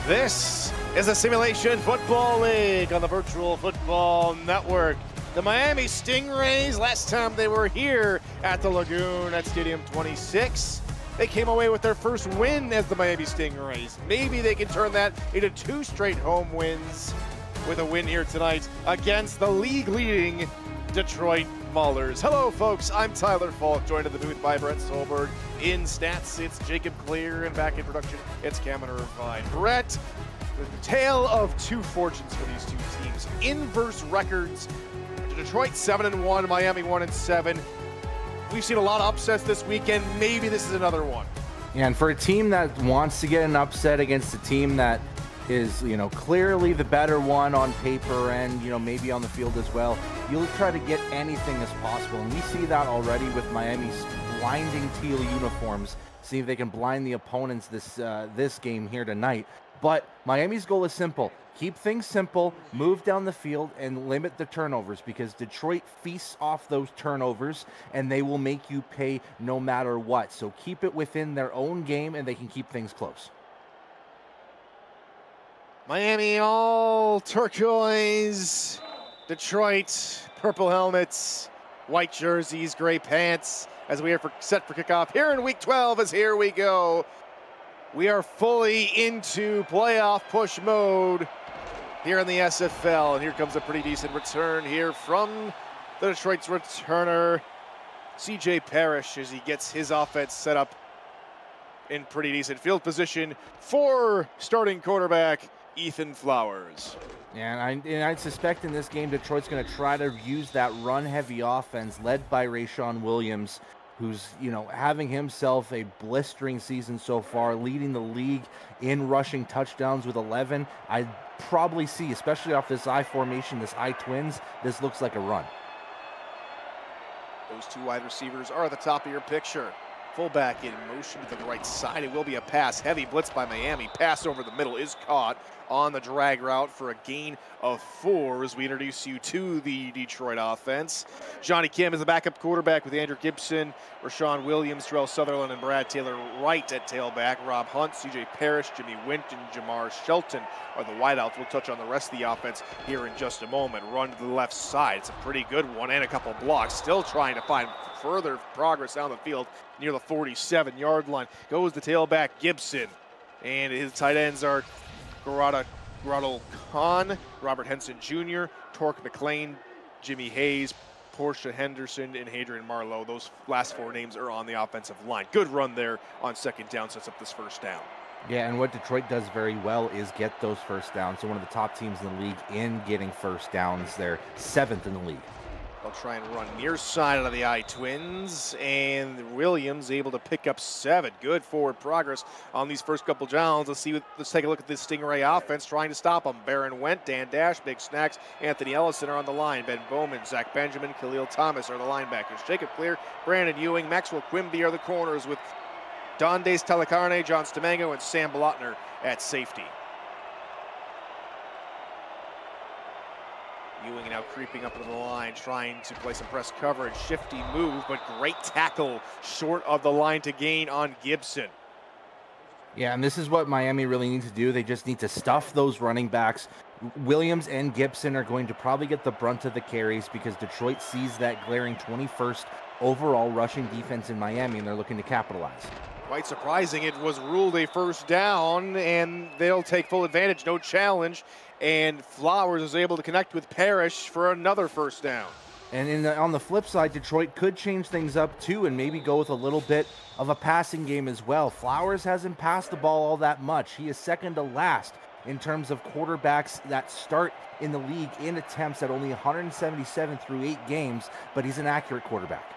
This is a Simulation Football League on the Virtual Football Network. The Miami Stingrays, last time they were here at the Lagoon at Stadium 26, they came away with their first win as the Miami Stingrays. Maybe they can turn that into 2 straight home wins with a win here tonight against the league-leading Detroit Maulers. Hello, folks. I'm Tyler Falk, joined at the booth by Brett Solberg. In stats, it's Jacob Clear, and back in production, it's Cameron Irvine. Brett, the tale of 2 fortunes for these 2 teams. Inverse records. Detroit 7-1, Miami 1-7. We've seen a lot of upsets this weekend. Maybe this is another one. Yeah, and for a team that wants to get an upset against a team that is, clearly the better one on paper and, maybe on the field as well, you'll try to get anything as possible. And we see that already with Miami's blinding teal uniforms. See if they can blind the opponents this game here tonight. But Miami's goal is simple. Keep things simple, move down the field, and limit the turnovers, because Detroit feasts off those turnovers, and they will make you pay no matter what. So keep it within their own game, and they can keep things close. Miami all turquoise, Detroit purple helmets, white jerseys, gray pants, as we are set for kickoff here in week 12. As here we go. We are fully into playoff push mode here in the SFL, and here comes a pretty decent return here from the Detroit's returner, CJ Parrish, as he gets his offense set up in pretty decent field position for starting quarterback Ethan Flowers. Yeah, and I suspect in this game, Detroit's going to try to use that run-heavy offense led by Rayshawn Williams, who's, having himself a blistering season so far, leading the league in rushing touchdowns with 11. I probably see, especially off this I formation, this I twins, this looks like a run. Those 2 wide receivers are at the top of your picture. Fullback in motion to the right side. It will be a pass. Heavy blitz by Miami. Pass over the middle is caught on the drag route for a gain of 4 as we introduce you to the Detroit offense. Johnny Kim is the backup quarterback with Andrew Gibson, Rashawn Williams, Terrell Sutherland, and Brad Taylor right at tailback. Rob Hunt, CJ Parrish, Jimmy Wint, and Jamar Shelton are the wideouts. We'll touch on the rest of the offense here in just a moment. Run to the left side. It's a pretty good one and a couple blocks. Still trying to find further progress down the field near the 47-yard line. Goes the tailback Gibson, and his tight ends are Grotto Khan, Robert Henson Jr., Torque McLean, Jimmy Hayes, Portia Henderson, and Hadrian Marlowe. Those last 4 names are on the offensive line. Good run there on second down, sets up this first down. Yeah, and what Detroit does very well is get those first downs. So one of the top teams in the league in getting first downs. They're 7th in the league. They'll try and run near side of the I-Twins, and Williams able to pick up 7. Good forward progress on these first couple downs. Let's take a look at this Stingray offense trying to stop them. Barron Went, Dan Dash, Big Snacks, Anthony Ellison are on the line. Ben Bowman, Zach Benjamin, Khalil Thomas are the linebackers. Jacob Clear, Brandon Ewing, Maxwell Quimby are the corners, with Dondes Telecarne, John Stamango, and Sam Blotner at safety. Ewing now creeping up into the line, trying to play some press coverage. Shifty move, but great tackle short of the line to gain on Gibson. Yeah, and this is what Miami really needs to do. They just need to stuff those running backs. Williams and Gibson are going to probably get the brunt of the carries because Detroit sees that glaring 21st overall rushing defense in Miami, and they're looking to capitalize. Quite surprising, it was ruled a first down, and they'll take full advantage, no challenge. And Flowers is able to connect with Parrish for another first down. And on the flip side, Detroit could change things up too and maybe go with a little bit of a passing game as well. Flowers hasn't passed the ball all that much. He is second to last in terms of quarterbacks that start in the league in attempts at only 177 through 8 games, but he's an accurate quarterback.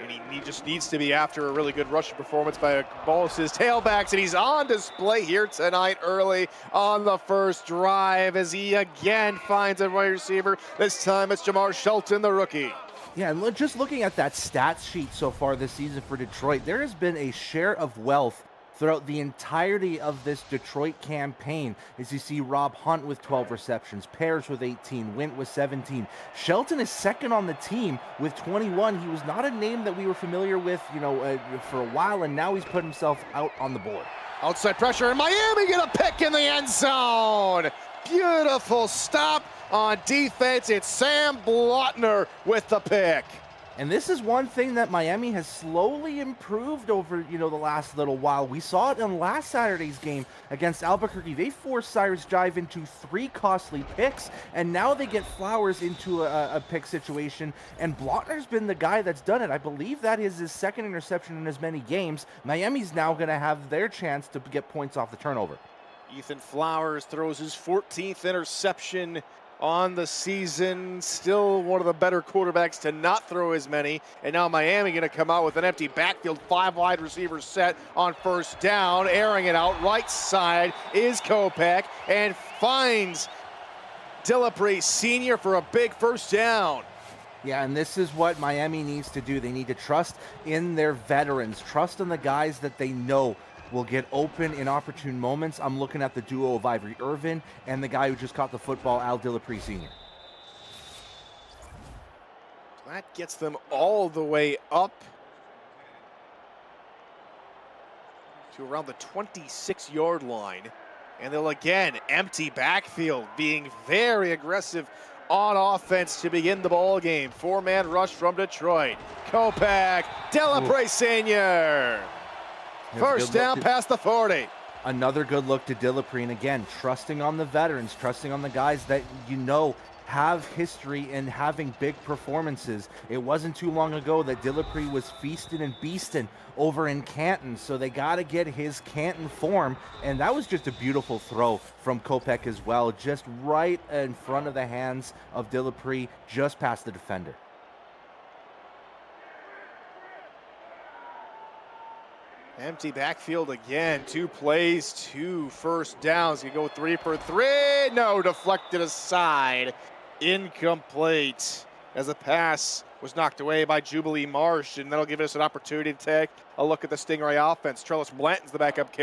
And he just needs to be after a really good rushing performance by Bolus' tailbacks, and he's on display here tonight early on the first drive as he again finds a wide receiver. This time it's Jamar Shelton, the rookie. Yeah, and just looking at that stats sheet so far this season for Detroit, there has been a share of wealth throughout the entirety of this Detroit campaign. As you see, Rob Hunt with 12 receptions, Pears with 18, Wint with 17. Shelton is second on the team with 21. He was not a name that we were familiar with, for a while, and now he's put himself out on the board. Outside pressure, and Miami get a pick in the end zone. Beautiful stop on defense. It's Sam Blotner with the pick. And this is one thing that Miami has slowly improved over, the last little while. We saw it in last Saturday's game against Albuquerque. They forced Cyrus Jive into 3 costly picks, and now they get Flowers into a pick situation, and Blotner's been the guy that's done it. I believe that is his 2nd interception in as many games. Miami's now going to have their chance to get points off the turnover. Ethan Flowers throws his 14th interception on the season. Still one of the better quarterbacks to not throw as many. And now Miami going to come out with an empty backfield, 5 wide receivers set on first down. Airing it out right side is Kopech and finds Dillapre Sr. for a big first down. Yeah, and this is what Miami needs to do. They need to trust in their veterans, trust in the guys that they know will get open in opportune moments. I'm looking at the duo of Ivory Irvin and the guy who just caught the football, Al Dillapre Sr. That gets them all the way up to around the 26-yard line. And they'll again empty backfield, being very aggressive on offense to begin the ball game. 4-man rush from Detroit. Kopech, Dillapre Sr. First down past the 40. Another good look to Dillapre, and again, trusting on the veterans, trusting on the guys that have history in having big performances. It wasn't too long ago that Dillapre was feasting and beasting over in Canton, so they got to get his Canton form, and that was just a beautiful throw from Kopech as well, just right in front of the hands of Dillapre, just past the defender. Empty backfield again. 2 plays, 2 first downs. You go 3 for 3. No, deflected aside. Incomplete as a pass was knocked away by Jubilee Marsh, and that'll give us an opportunity to take a look at the Stingray offense. Trellis Blanton's the backup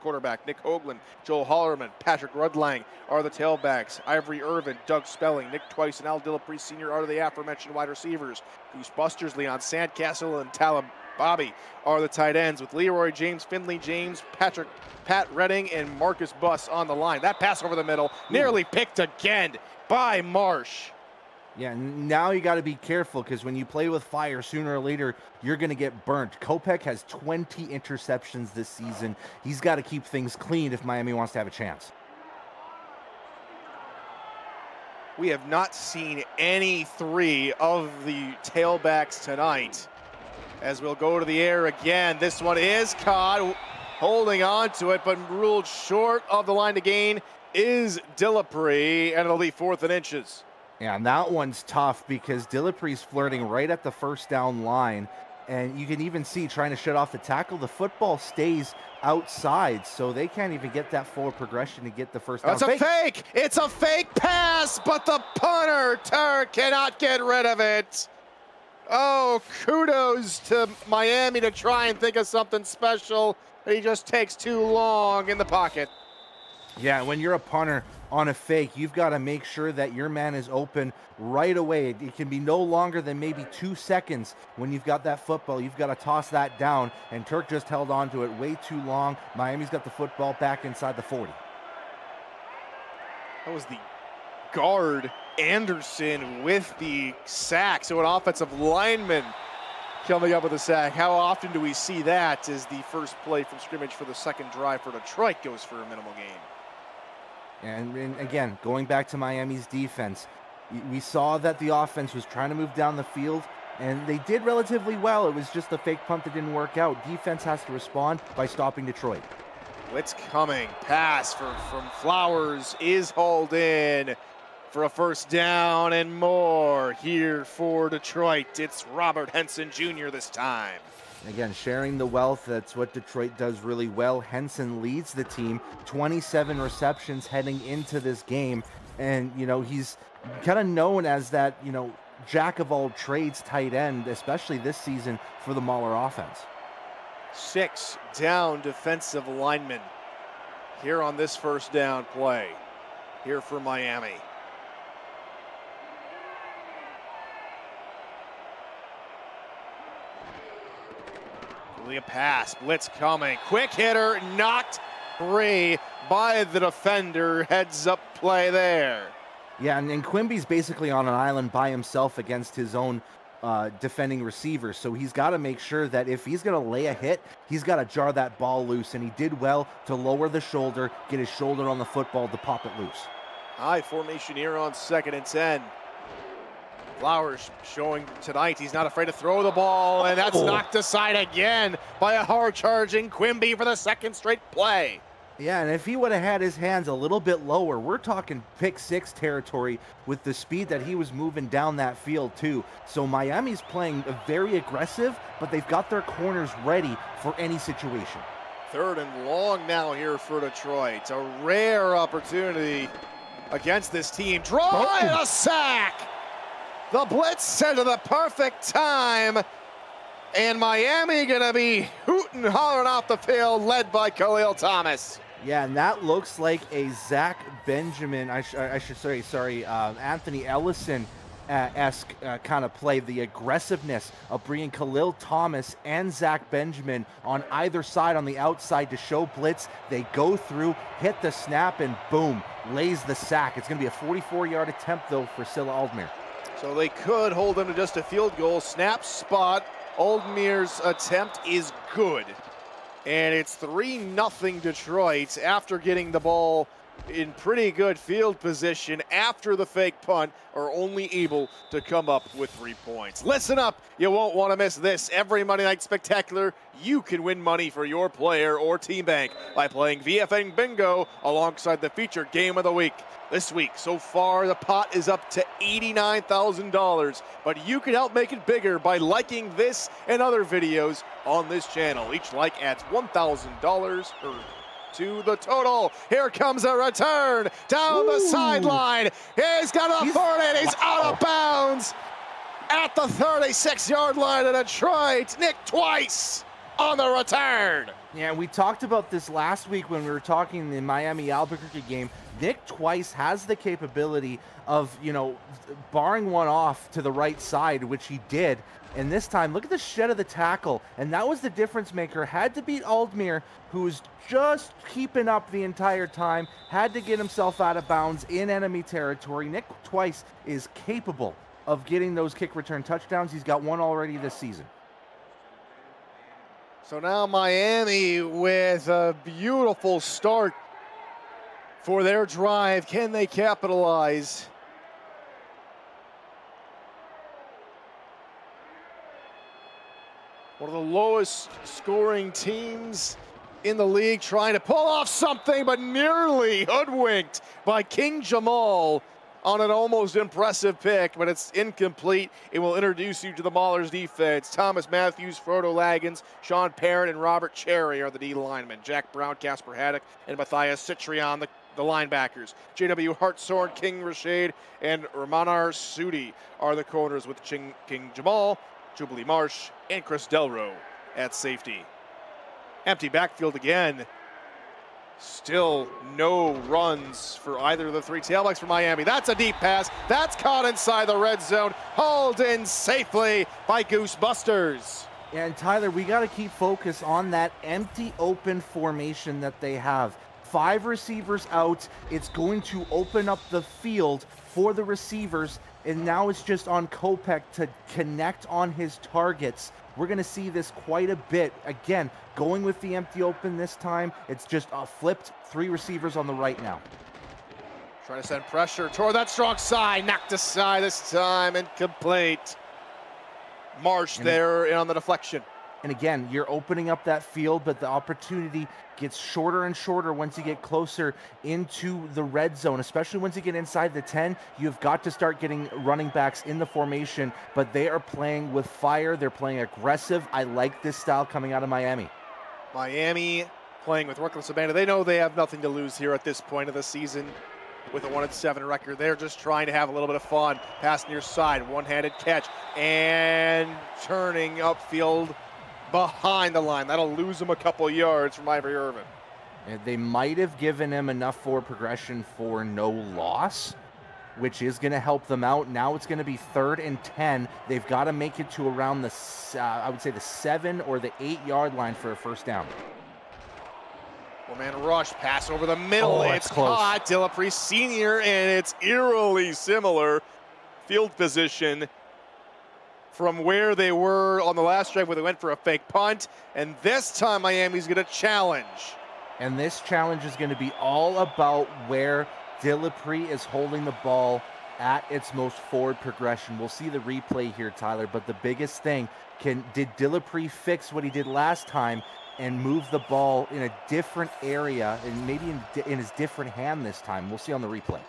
quarterback. Nick Hoagland, Joel Hollerman, Patrick Rudlang are the tailbacks. Ivory Irvin, Doug Spelling, Nick Twice, and Al Dillapre Sr. are the aforementioned wide receivers. Goose Busters, Leon Sandcastle, and Talib Bobby are the tight ends, with Leroy James, Finley James, Pat Redding, and Marcus Buss on the line. That pass over the middle, nearly picked again by Marsh. Yeah, now you got to be careful, because when you play with fire, sooner or later, you're going to get burnt. Kopech has 20 interceptions this season. He's got to keep things clean if Miami wants to have a chance. We have not seen any 3 of the tailbacks tonight. As we'll go to the air again. This one is caught, holding on to it, but ruled short of the line to gain is Dillapre, and it'll be 4th and inches. Yeah, and that one's tough because Dillapre's flirting right at the first down line, and you can even see trying to shut off the tackle. The football stays outside, so they can't even get that forward progression to get the first down. It's a fake! It's a fake pass, but the punter cannot get rid of it. Oh, kudos to Miami to try and think of something special. He just takes too long in the pocket. Yeah, when you're a punter on a fake, you've got to make sure that your man is open right away. It can be no longer than maybe 2 seconds when you've got that football. You've got to toss that down, and Turk just held on to it way too long. Miami's got the football back inside the 40. That was the guard Anderson with the sack. So an offensive lineman coming up with a sack. How often do we see that as the first play from scrimmage for the second drive for Detroit goes for a minimal gain? And again, going back to Miami's defense, we saw that the offense was trying to move down the field, and they did relatively well. It was just the fake punt that didn't work out. Defense has to respond by stopping Detroit. Blitz coming. Pass from Flowers is hauled in for a first down and more here for Detroit. It's Robert Henson Jr. this time. Again, sharing the wealth, that's what Detroit does really well. Henson leads the team, 27 receptions heading into this game. And, he's kind of known as that, jack of all trades tight end, especially this season for the Mahler offense. 6 down defensive linemen here on this first down play here for Miami. Will be a pass, blitz coming, quick hitter, knocked free by the defender, heads up play there. Yeah, and Quimby's basically on an island by himself against his own defending receivers. So he's got to make sure that if he's going to lay a hit, he's got to jar that ball loose. And he did well to lower the shoulder, get his shoulder on the football to pop it loose. High formation here on 2nd and 10. Flowers showing tonight he's not afraid to throw the ball, and that's knocked aside again by a hard-charging Quimby for the 2nd straight play. Yeah, and if he would have had his hands a little bit lower, we're talking pick 6 territory with the speed that he was moving down that field too. So Miami's playing very aggressive, but they've got their corners ready for any situation. 3rd and long now here for Detroit. A rare opportunity against this team. Draw and a sack! The blitz sent at the perfect time. And Miami gonna be hooting and hollering off the field, led by Khalil Thomas. Yeah, and that looks like a Zach Benjamin, Anthony Ellison-esque kind of play. The aggressiveness of bringing Khalil Thomas and Zach Benjamin on either side on the outside to show blitz. They go through, hit the snap, and boom, lays the sack. It's going to be a 44-yard attempt, though, for Scylla Aldmere. So they could hold them to just a field goal. Snap spot. Aldmere's attempt is good. And it's 3-0 Detroit after getting the ball in pretty good field position after the fake punt, are only able to come up with 3 points. Listen up, you won't want to miss this. Every Monday Night Spectacular, you can win money for your player or team bank by playing VFN Bingo alongside the featured game of the week. This week, so far, the pot is up to $89,000, but you can help make it bigger by liking this and other videos on this channel. Each like adds $1,000 to the total. Here comes a return down the sideline. He's got a 40, he's out of bounds at the 36-yard line of Detroit. Nick Twice on the return. Yeah, we talked about this last week when we were talking the Miami-Albuquerque game. Nick Twice has the capability of, barring one off to the right side, which he did. And this time, look at the shed of the tackle. And that was the difference maker. Had to beat Aldmere, who was just keeping up the entire time. Had to get himself out of bounds in enemy territory. Nick Twice is capable of getting those kick return touchdowns. He's got one already this season. So now Miami with a beautiful start for their drive. Can they capitalize? One of the lowest scoring teams in the league, trying to pull off something, but nearly hoodwinked by King Jamal on an almost impressive pick, but it's incomplete. It will introduce you to the Maulers defense. Thomas Matthews, Frodo Laggins, Sean Parent, and Robert Cherry are the D linemen. Jack Brown, Casper Haddock, and Matthias Citrion, the linebackers. J.W. Hartshorn, King Rashid, and Ramanar Sudi are the corners, with King Jamal, Jubilee Marsh, and Chris Delro at safety. Empty backfield again. Still no runs for either of the 3 tailbacks for Miami. That's a deep pass. That's caught inside the red zone. Hauled in safely by Goose Busters. And Tyler, we got to keep focus on that empty open formation that they have. 5 receivers out. It's going to open up the field for the receivers, and now it's just on Kopech to connect on his targets. We're going to see this quite a bit. Again, going with the empty open this time. It's just a flipped 3 receivers on the right now. Trying to send pressure toward that strong side. Knocked aside this time, incomplete. Marsh there on the deflection. And again, you're opening up that field, but the opportunity gets shorter and shorter once you get closer into the red zone, especially once you get inside the 10. You've got to start getting running backs in the formation, but they are playing with fire. They're playing aggressive. I like this style coming out of Miami. Miami playing with reckless abandon. They know they have nothing to lose here at this point of the season. With a 1-7 record, they're just trying to have a little bit of fun. Pass near side, one-handed catch, and turning upfield behind the line. That'll lose him a couple yards from Ivory Irvin. And they might have given him enough forward progression for no loss, which is going to help them out. Now it's going to be 3rd and 10. They've got to make it to around the, I would say the 7 or the 8-yard line for a first down. Four-man rush, pass over the middle. Oh, it's close. caught. Dillapre Sr., and it's eerily similar field position from where they were on the last drive where they went for a fake punt. And this time Miami's going to challenge. And this challenge is going to be all about where Dillapre is holding the ball at its most forward progression. We'll see the replay here, Tyler, but the biggest thing, did Dillapre fix what he did last time and move the ball in a different area and maybe in his different hand this time? We'll see on the replay.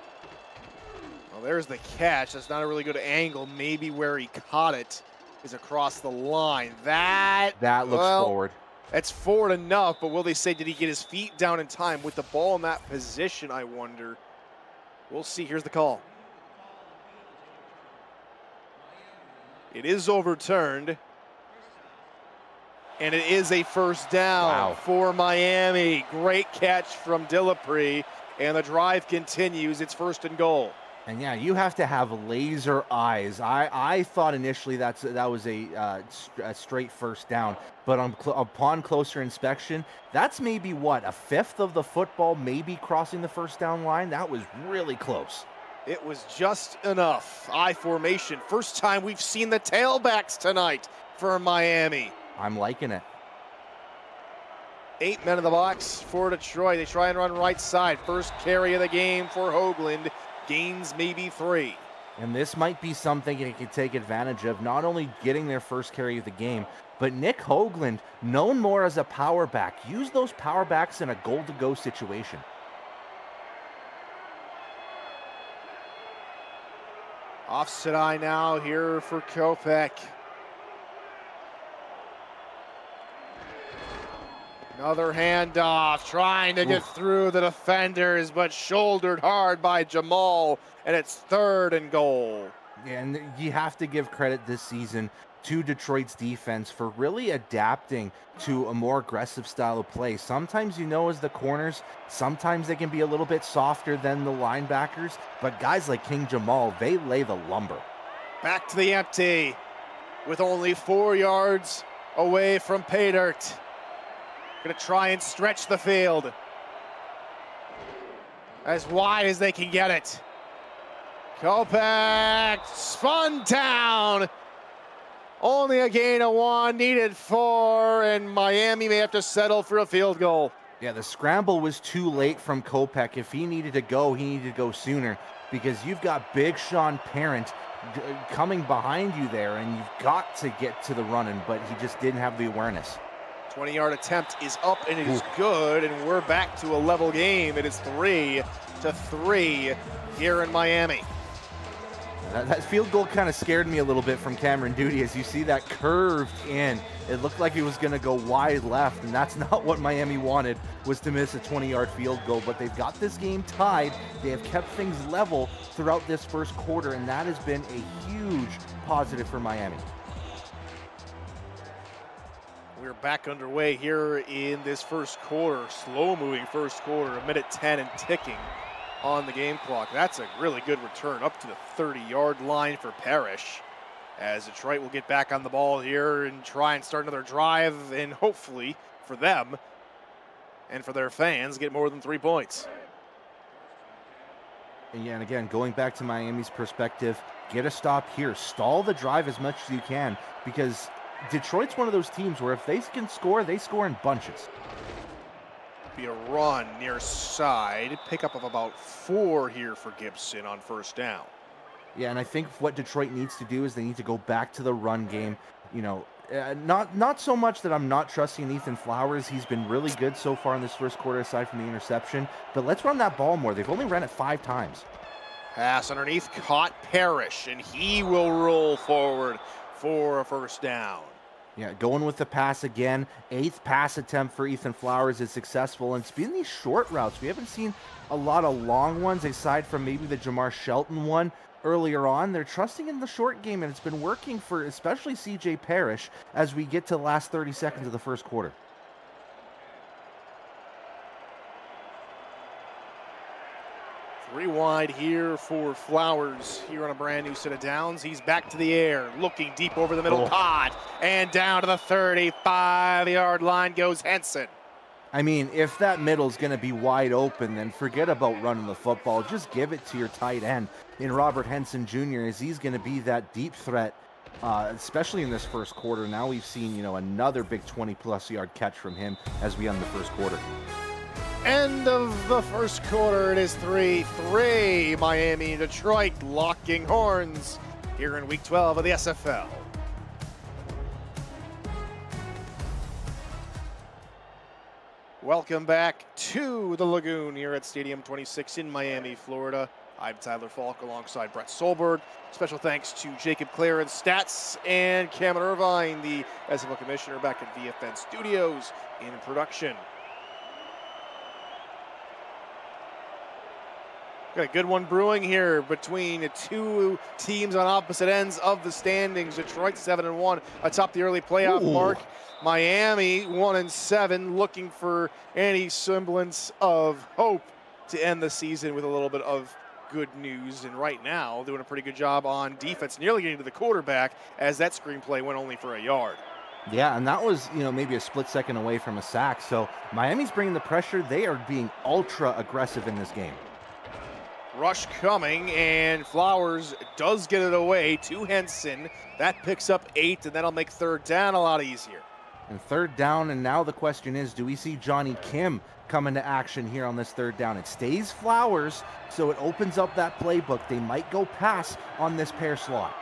Well, there's the catch. That's not a really good angle. Maybe where he caught it is across the line. That looks forward. That's forward enough, but will they say, did he get his feet down in time with the ball in that position, I wonder? We'll see. Here's the call. It is overturned. And it is a first down for Miami. Great catch from Dillapre, and the drive continues. It's 1st and goal. And yeah, you have to have laser eyes. I thought initially that was a straight first down, but upon closer inspection, that's maybe what, a 1/5 of the football maybe crossing the first down line. That was really close. It was just enough. I formation. First time we've seen the tailbacks tonight for Miami. I'm liking it. 8 men in the box for Detroit. They try and run right side. First carry of the game for Hoagland. Gains maybe 3. And this might be something they can take advantage of, not only getting their first carry of the game, but Nick Hoagland, known more as a power back. Use those power backs in a goal-to-go situation. Offset eye now here for Kopech. Another handoff, trying to get through the defenders, but shouldered hard by Jamal, and it's 3rd and goal. Yeah, and you have to give credit this season to Detroit's defense for really adapting to a more aggressive style of play. Sometimes, as the corners, sometimes they can be a little bit softer than the linebackers, but guys like King Jamal, they lay the lumber. Back to the empty with only 4 yards away from pay dirt. Gonna try and stretch the field as wide as they can get it. Kopech spun down. Only a gain of 1, needed 4, and Miami may have to settle for a field goal. Yeah, the scramble was too late from Kopech. If he needed to go, he needed to go sooner, because you've got Big Sean Parent coming behind you there, and you've got to get to the running, but he just didn't have the awareness. 20-yard attempt is up, and it is good, and we're back to a level game. It is 3-3 here in Miami. That field goal kind of scared me a little bit from Cameron Duty. As you see that curved in, it looked like he was going to go wide left, and that's not what Miami wanted, was to miss a 20-yard field goal. But they've got this game tied. They have kept things level throughout this first quarter, and that has been a huge positive for Miami. We're back underway here in this first quarter, slow-moving first quarter, 1:10 and ticking on the game clock. That's a really good return up to the 30-yard line for Parrish, as Detroit will get back on the ball here and try and start another drive, and hopefully for them and for their fans get more than 3 points. And again, going back to Miami's perspective, get a stop here, stall the drive as much as you can, because Detroit's one of those teams where if they can score, they score in bunches. Be a run near side, pickup of about 4 here for Gibson on first down. Yeah, and I think what Detroit needs to do is they need to go back to the run game. Not so much that I'm not trusting Ethan Flowers. He's been really good so far in this first quarter, aside from the interception. But let's run that ball more. They've only run it 5 times. Pass underneath, caught Parrish, and he will roll forward for a first down. Yeah, going with the pass again. 8th pass attempt for Ethan Flowers is successful, and it's been these short routes. We haven't seen a lot of long ones, aside from maybe the Jamar Shelton one earlier on. They're trusting in the short game, and it's been working for especially C.J. Parrish as we get to the last 30 seconds of the first quarter. Three wide here for Flowers here on a brand new set of downs. He's back to the air, looking deep over the middle, caught, and down to the 35-yard line goes Henson. I mean, if that middle's going to be wide open, then forget about running the football. Just give it to your tight end in Robert Henson Jr. as he's going to be that deep threat, especially in this first quarter. Now we've seen, another big 20-plus yard catch from him as we end the first quarter. End of the first quarter. It is 3-3. Miami and Detroit locking horns here in Week 12 of the SFL. Welcome back to the Lagoon here at Stadium 26 in Miami, Florida. I'm Tyler Falk alongside Brett Solberg. Special thanks to Jacob Clarence, Stats, and Cameron Irvine, the SFL commissioner, back at VFN Studios in production. Got a good one brewing here between the two teams on opposite ends of the standings. Detroit 7-1 atop the early playoff mark. Miami 1-7, looking for any semblance of hope to end the season with a little bit of good news. And right now, doing a pretty good job on defense, nearly getting to the quarterback as that screenplay went only for a yard. Yeah, and that was, maybe a split second away from a sack. So Miami's bringing the pressure. They are being ultra aggressive in this game. Rush coming, and Flowers does get it away to Henson. That picks up 8, and that'll make third down a lot easier. And third down, and now the question is, do we see Johnny Kim come into action here on this third down? It stays Flowers, so it opens up that playbook. They might go pass on this pair slot.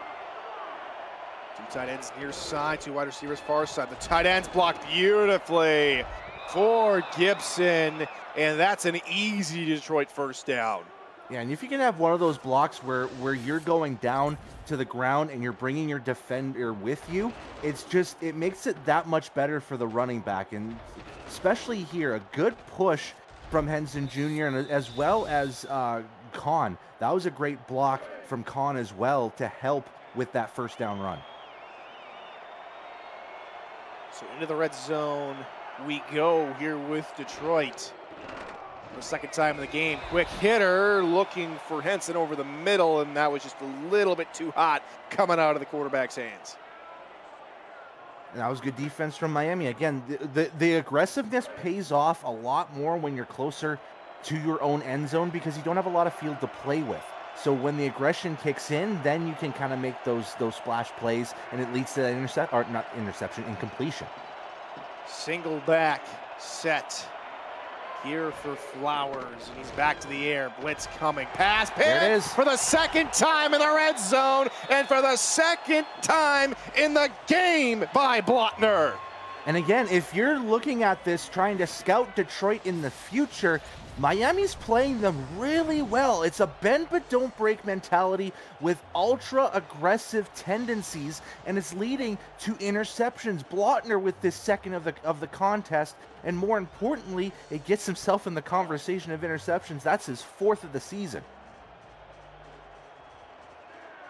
Two tight ends near side, two wide receivers far side. The tight ends blocked beautifully for Gibson, and that's an easy Detroit first down. Yeah, and if you can have one of those blocks where you're going down to the ground and you're bringing your defender with you, it makes it that much better for the running back. And especially here, a good push from Henson Jr. and as well as Kahn. That was a great block from Kahn as well to help with that first down run. So into the red zone we go here with Detroit. The second time in the game, quick hitter looking for Henson over the middle, and that was just a little bit too hot coming out of the quarterback's hands. And that was good defense from Miami. Again, the aggressiveness pays off a lot more when you're closer to your own end zone because you don't have a lot of field to play with. So when the aggression kicks in, then you can kind of make those splash plays, and it leads to that incompletion. Single back set here for Flowers, and he's back to the air. Blitz coming. Pass pick there it is. For the second time in the red zone, and for the second time in the game by Blotner. And again, if you're looking at this, trying to scout Detroit in the future, Miami's playing them really well. It's a bend but don't break mentality with ultra aggressive tendencies, and it's leading to interceptions. Blotner with this second of the contest, and more importantly, it gets himself in the conversation of interceptions. That's his 4th of the season.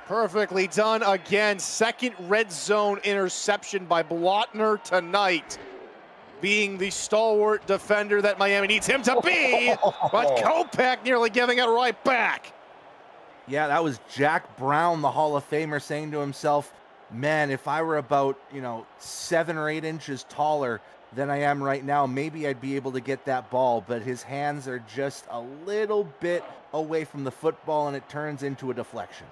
Perfectly done again. Second red zone interception by Blotner tonight, being the stalwart defender that Miami needs him to be, but Kopech nearly giving it right back. Yeah, that was Jack Brown, the Hall of Famer, saying to himself, man, if I were about, 7 or 8 inches taller than I am right now, maybe I'd be able to get that ball, but his hands are just a little bit away from the football, and it turns into a deflection.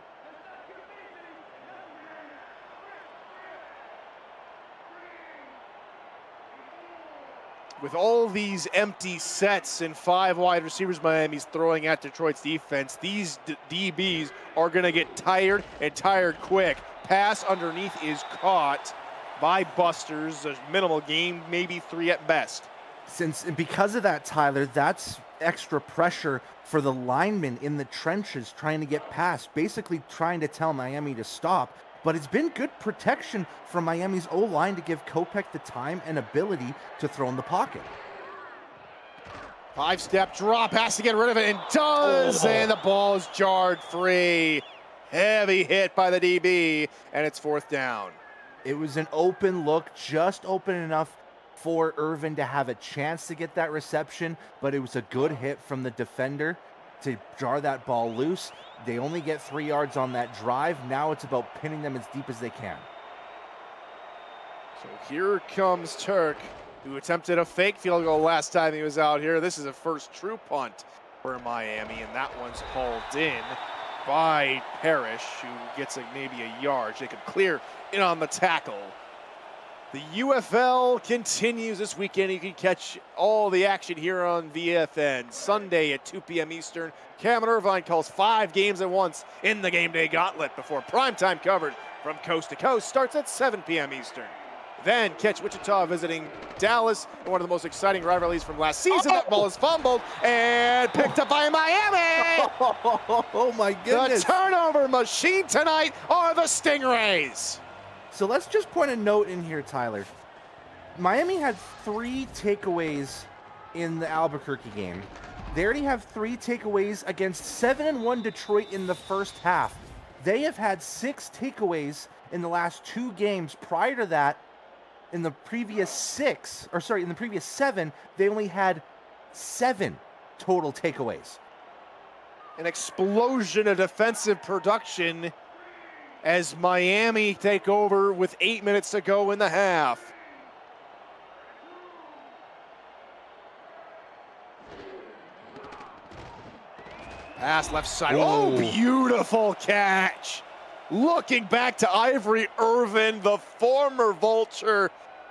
With all these empty sets and 5 wide receivers Miami's throwing at Detroit's defense, these DBs are going to get tired and tired quick. Pass underneath is caught by Busters. A minimal game, maybe 3 at best. Because of that, Tyler, that's extra pressure for the linemen in the trenches trying to get past, basically trying to tell Miami to stop. But it's been good protection from Miami's O-line to give Kopech the time and ability to throw in the pocket. 5-step drop, has to get rid of it, and does, and the ball is jarred free. Heavy hit by the DB, and it's 4th down. It was an open look, just open enough for Irvin to have a chance to get that reception, but it was a good hit from the defender. to jar that ball loose. They only get 3 yards on that drive. Now it's about pinning them as deep as they can. So here comes Turk, who attempted a fake field goal last time he was out here. This is a first true punt for Miami, and that one's hauled in by Parrish, who gets maybe a yard. Jacob clear in on the tackle. The UFL continues this weekend. You can catch all the action here on VFN. Sunday at 2 p.m. Eastern. Cameron Irvine calls 5 games at once in the game day gauntlet before primetime coverage from coast to coast starts at 7 p.m. Eastern. Then catch Wichita visiting Dallas in one of the most exciting rivalries from last season. That ball is fumbled and picked up by Miami. Oh my goodness. The turnover machine tonight are the Stingrays. So let's just point a note in here, Tyler. Miami had 3 takeaways in the Albuquerque game. They already have 3 takeaways against 7-1 Detroit in the first half. They have had 6 takeaways in the last 2 games. Prior to that, in the previous 7, they only had 7 total takeaways. An explosion of defensive production as Miami take over with 8 minutes to go in the half. Pass left side. Oh, beautiful catch. Looking back to Ivory Irvin, the former Vulture,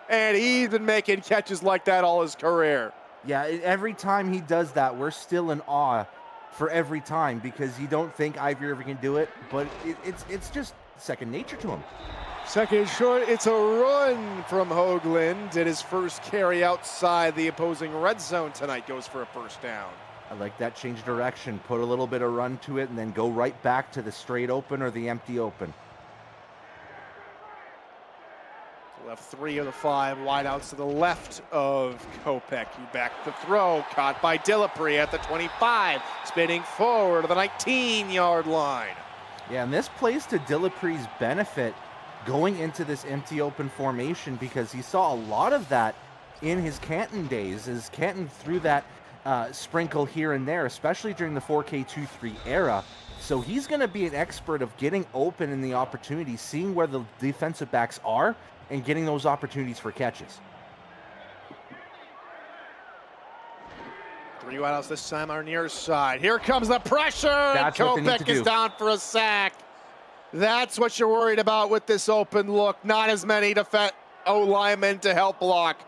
and he's been making catches like that all his career. Yeah, every time he does that, we're still in awe for every time because you don't think Ivory Irvin can do it, but it's just second nature to him. Second and short, it's a run from Hoagland, and his first carry outside the opposing red zone tonight goes for a first down. I like that change of direction. Put a little bit of run to it and then go right back to the straight open or the empty open. Left 3 of the 5 wideouts to the left of Kopech. You back the throw, caught by Dillapre at the 25, spinning forward to the 19-yard line. Yeah, and this plays to Dillapre's benefit going into this empty open formation because he saw a lot of that in his Canton days as Canton threw that sprinkle here and there, especially during the 4K23 era. So he's going to be an expert of getting open in the opportunity, seeing where the defensive backs are, and getting those opportunities for catches. 3 wideouts this time on our near side. Here comes the pressure. That's what they need to Kopech is do. down for a sack. That's what you're worried about with this open look. Not as many O-linemen to help block.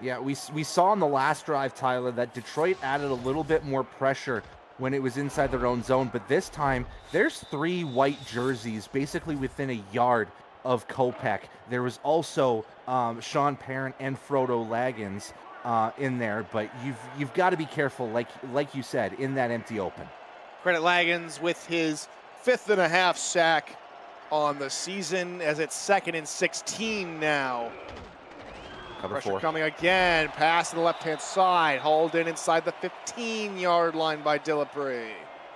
Yeah, we saw in the last drive, Tyler, that Detroit added a little bit more pressure when it was inside their own zone, but this time there's 3 white jerseys basically within a yard of Kopech. There was also Sean Parent and Frodo Laggins in there, but you've got to be careful, like you said, in that empty open. Credit Laggins with his 5th and a half sack on the season, as it's 2nd and 16 now. Cover Pressure 4. coming again. Pass to the left-hand side. Hauled in inside the 15-yard line by Dillapre.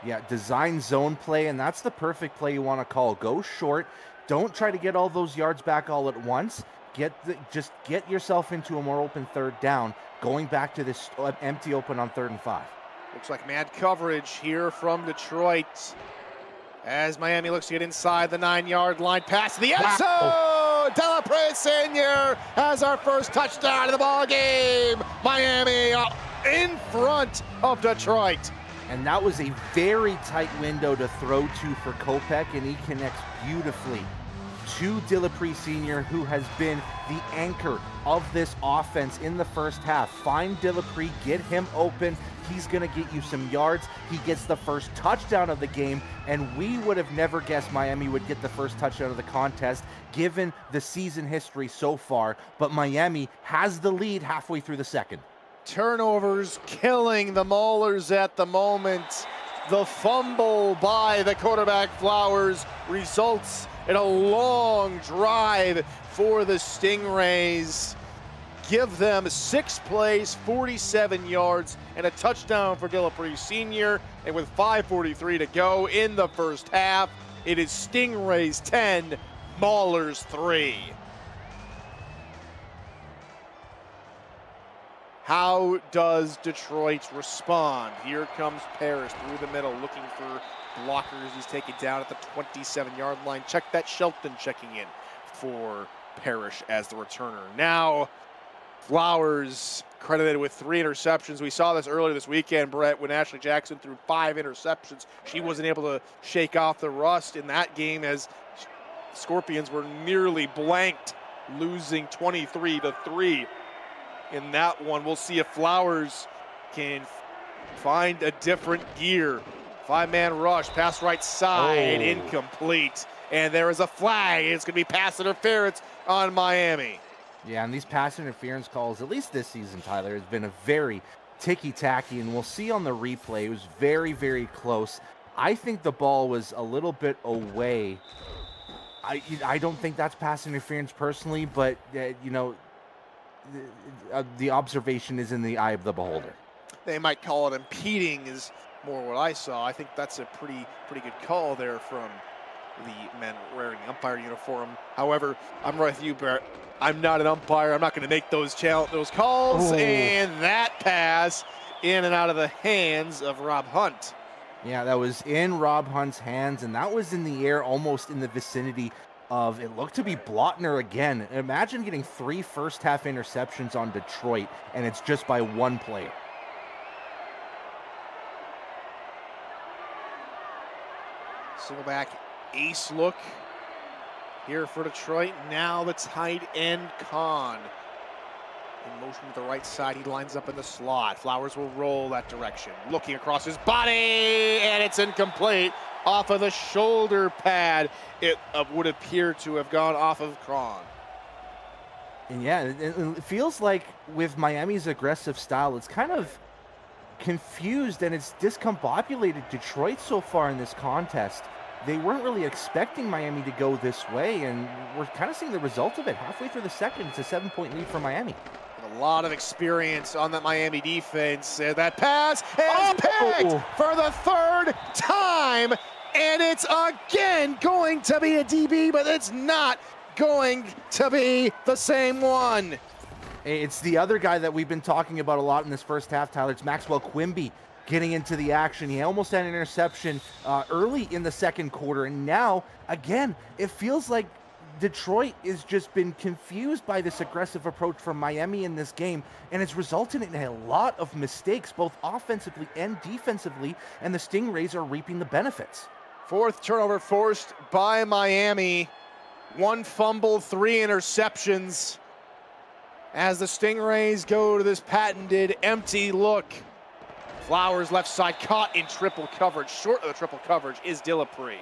Yeah, design zone play, and that's the perfect play you want to call. Go short. Don't try to get all those yards back all at once. Just get yourself into a more open 3rd down, going back to this empty open on 3rd and 5. Looks like mad coverage here from Detroit as Miami looks to get inside the 9-yard line. Pass to the end zone. Dillapre Sr. has our first touchdown of the ball game. Miami in front of Detroit. And that was a very tight window to throw to for Kopech, and he connects beautifully to Dillapre Sr., who has been the anchor of this offense in the first half. Find Dillapre, get him open. He's going to get you some yards. He gets the first touchdown of the game, and we would have never guessed Miami would get the first touchdown of the contest, given the season history so far. But Miami has the lead halfway through the 2nd. Turnovers killing the Maulers at the moment. The fumble by the quarterback Flowers results in a long drive for the Stingrays. Give them 6 plays, 47 yards, and a touchdown for Dillapre Sr. And with 5:43 to go in the first half, it is Stingrays 10, Maulers 3. How does Detroit respond? Here comes Parrish through the middle looking for blockers. He's taken down at the 27-yard line. Check that, Shelton checking in for Parrish as the returner. Now, Flowers credited with 3 interceptions. We saw this earlier this weekend, Brett, when Ashley Jackson threw 5 interceptions. She wasn't able to shake off the rust in that game as Scorpions were nearly blanked, losing 23-3 in that one. We'll see if Flowers can find a different gear. 5-man rush, pass right side, incomplete. And there is a flag. It's going to be pass interference on Miami. Yeah, and these pass interference calls, at least this season, Tyler, has been a very ticky-tacky, and we'll see on the replay, it was very, very close. I think the ball was a little bit away. I don't think that's pass interference personally, but, the observation is in the eye of the beholder. They might call it impeding is more what I saw. I think that's a pretty good call there from the men wearing the umpire uniform. However, I'm right with you, Barrett. I'm not an umpire. I'm not going to make those calls. Ooh. And that pass in and out of the hands of Rob Hunt. Yeah, that was in Rob Hunt's hands, and that was in the air almost in the vicinity of, it looked to be Blotner again. Imagine getting 3 first-half interceptions on Detroit, and it's just by 1 player. Single back ace look here for Detroit. Now the tight end Kahn. In motion to the right side, he lines up in the slot. Flowers will roll that direction. Looking across his body, and it's incomplete. Off of the shoulder pad. It would appear to have gone off of Kahn. And yeah, it feels like with Miami's aggressive style, it's kind of confused and it's discombobulated Detroit so far in this contest. They weren't really expecting Miami to go this way, and we're kind of seeing the result of it. Halfway through the second, it's a 7-point lead for Miami. A lot of experience on that Miami defense. That pass is picked for the 3rd time, and it's again going to be a DB, but it's not going to be the same one. It's the other guy that we've been talking about a lot in this first half, Tyler. It's Maxwell Quimby getting into the action. He almost had an interception early in the second quarter, and now, again, it feels like Detroit has just been confused by this aggressive approach from Miami in this game, and it's resulted in a lot of mistakes, both offensively and defensively, and the Stingrays are reaping the benefits. 4th turnover forced by Miami. 1 fumble, 3 interceptions, as the Stingrays go to this patented empty look. Flowers left side caught in triple coverage. Short of the triple coverage is Dillapre.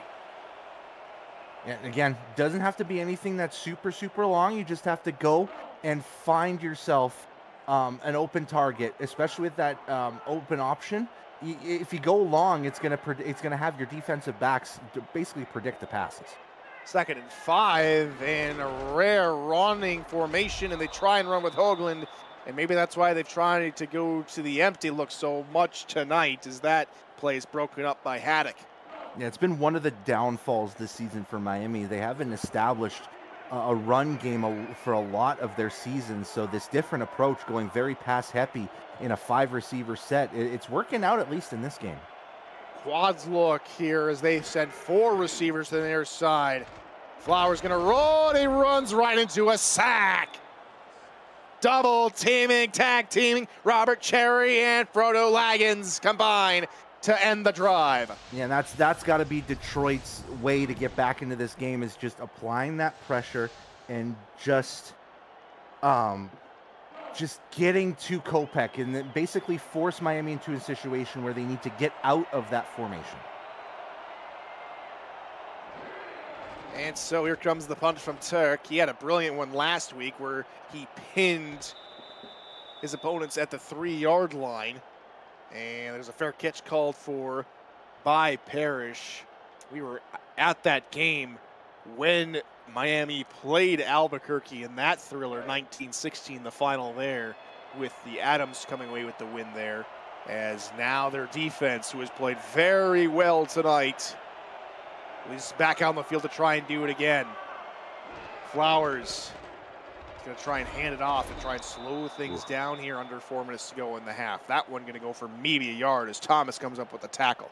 And again, doesn't have to be anything that's super, super long. You just have to go and find yourself an open target, especially with that open option. If you go long, it's gonna have your defensive backs to basically predict the passes. 2nd and 5, and a rare running formation, and they try and run with Hoagland, and maybe that's why they've tried to go to the empty look so much tonight, as that play is broken up by Haddock. Yeah, it's been one of the downfalls this season for Miami. They haven't established a run game for a lot of their seasons, so this different approach, going very pass-heavy in a 5-receiver set, it's working out at least in this game. Quads look here as they send 4 receivers to the near side. Flowers gonna roll, and he runs right into a sack. Double teaming, tag teaming, Robert Cherry and Frodo Laggins combine to end the drive. Yeah, and that's got to be Detroit's way to get back into this game, is just applying that pressure and just getting to Kopech and then basically force Miami into a situation where they need to get out of that formation. And so here comes the punch from Turk. He had a brilliant one last week where he pinned his opponents at the 3-yard line. And there's a fair catch called for by Parrish. We were at that game when Miami played Albuquerque in that thriller, 19-16, the final there, with the Adams coming away with the win there. As now their defense, who has played very well tonight, is back out on the field to try and do it again. Flowers He's going to try and hand it off and try and slow things down here under 4 minutes to go in the half. That one going to go for maybe a yard as Thomas comes up with a tackle.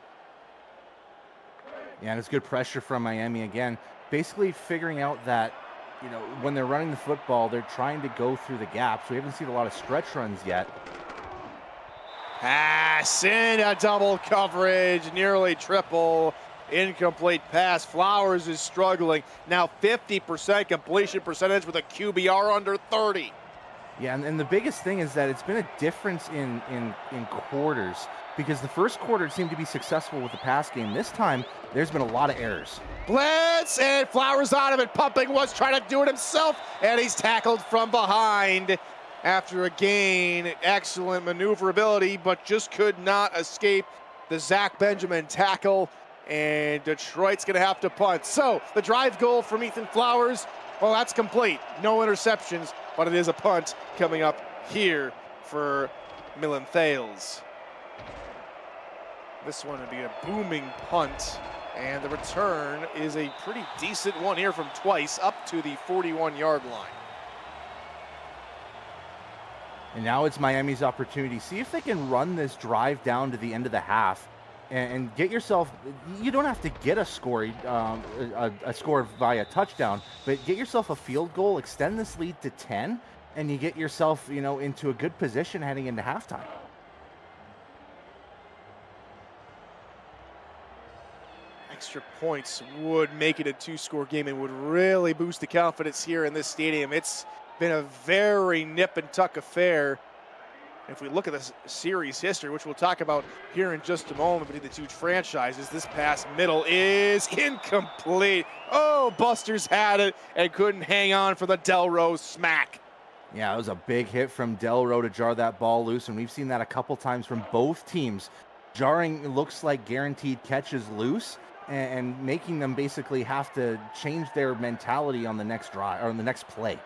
Yeah, and it's good pressure from Miami again. Basically figuring out that, you know, when they're running the football, they're trying to go through the gaps. We haven't seen a lot of stretch runs yet. Pass in a double coverage, nearly triple. Incomplete pass. Flowers is struggling. Now 50% completion percentage with a QBR under 30. Yeah, and the biggest thing is that it's been a difference in quarters, because the first quarter seemed to be successful with the pass game. This time, there's been a lot of errors. Blitz, and Flowers out of it. Pumping was trying to do it himself, and he's tackled from behind after a gain. Excellent maneuverability, but just could not escape the Zach Benjamin tackle, and Detroit's going to have to punt. So the drive goal from Ethan Flowers, well, that's complete. No interceptions, but it is a punt coming up here for Millen Thales. This one would be a booming punt, and the return is a pretty decent one here from Twice up to the 41-yard line. And now it's Miami's opportunity. See if they can run this drive down to the end of the half and get yourself, you don't have to get a score, a score via touchdown, but get yourself a field goal, extend this lead to 10, and you get yourself, you know, into a good position heading into halftime. Extra points would make it a two-score game and would really boost the confidence here in this stadium. It's been a very nip and tuck affair. If we look at this series history, which we'll talk about here in just a moment between the two franchises, this pass middle is incomplete. Oh, Buster's had it and couldn't hang on for the Delrose smack. Yeah, it was a big hit from Delro to jar that ball loose, and we've seen that a couple times from both teams. Jarring looks like guaranteed catches loose and making them basically have to change their mentality on the next drive or on the next play.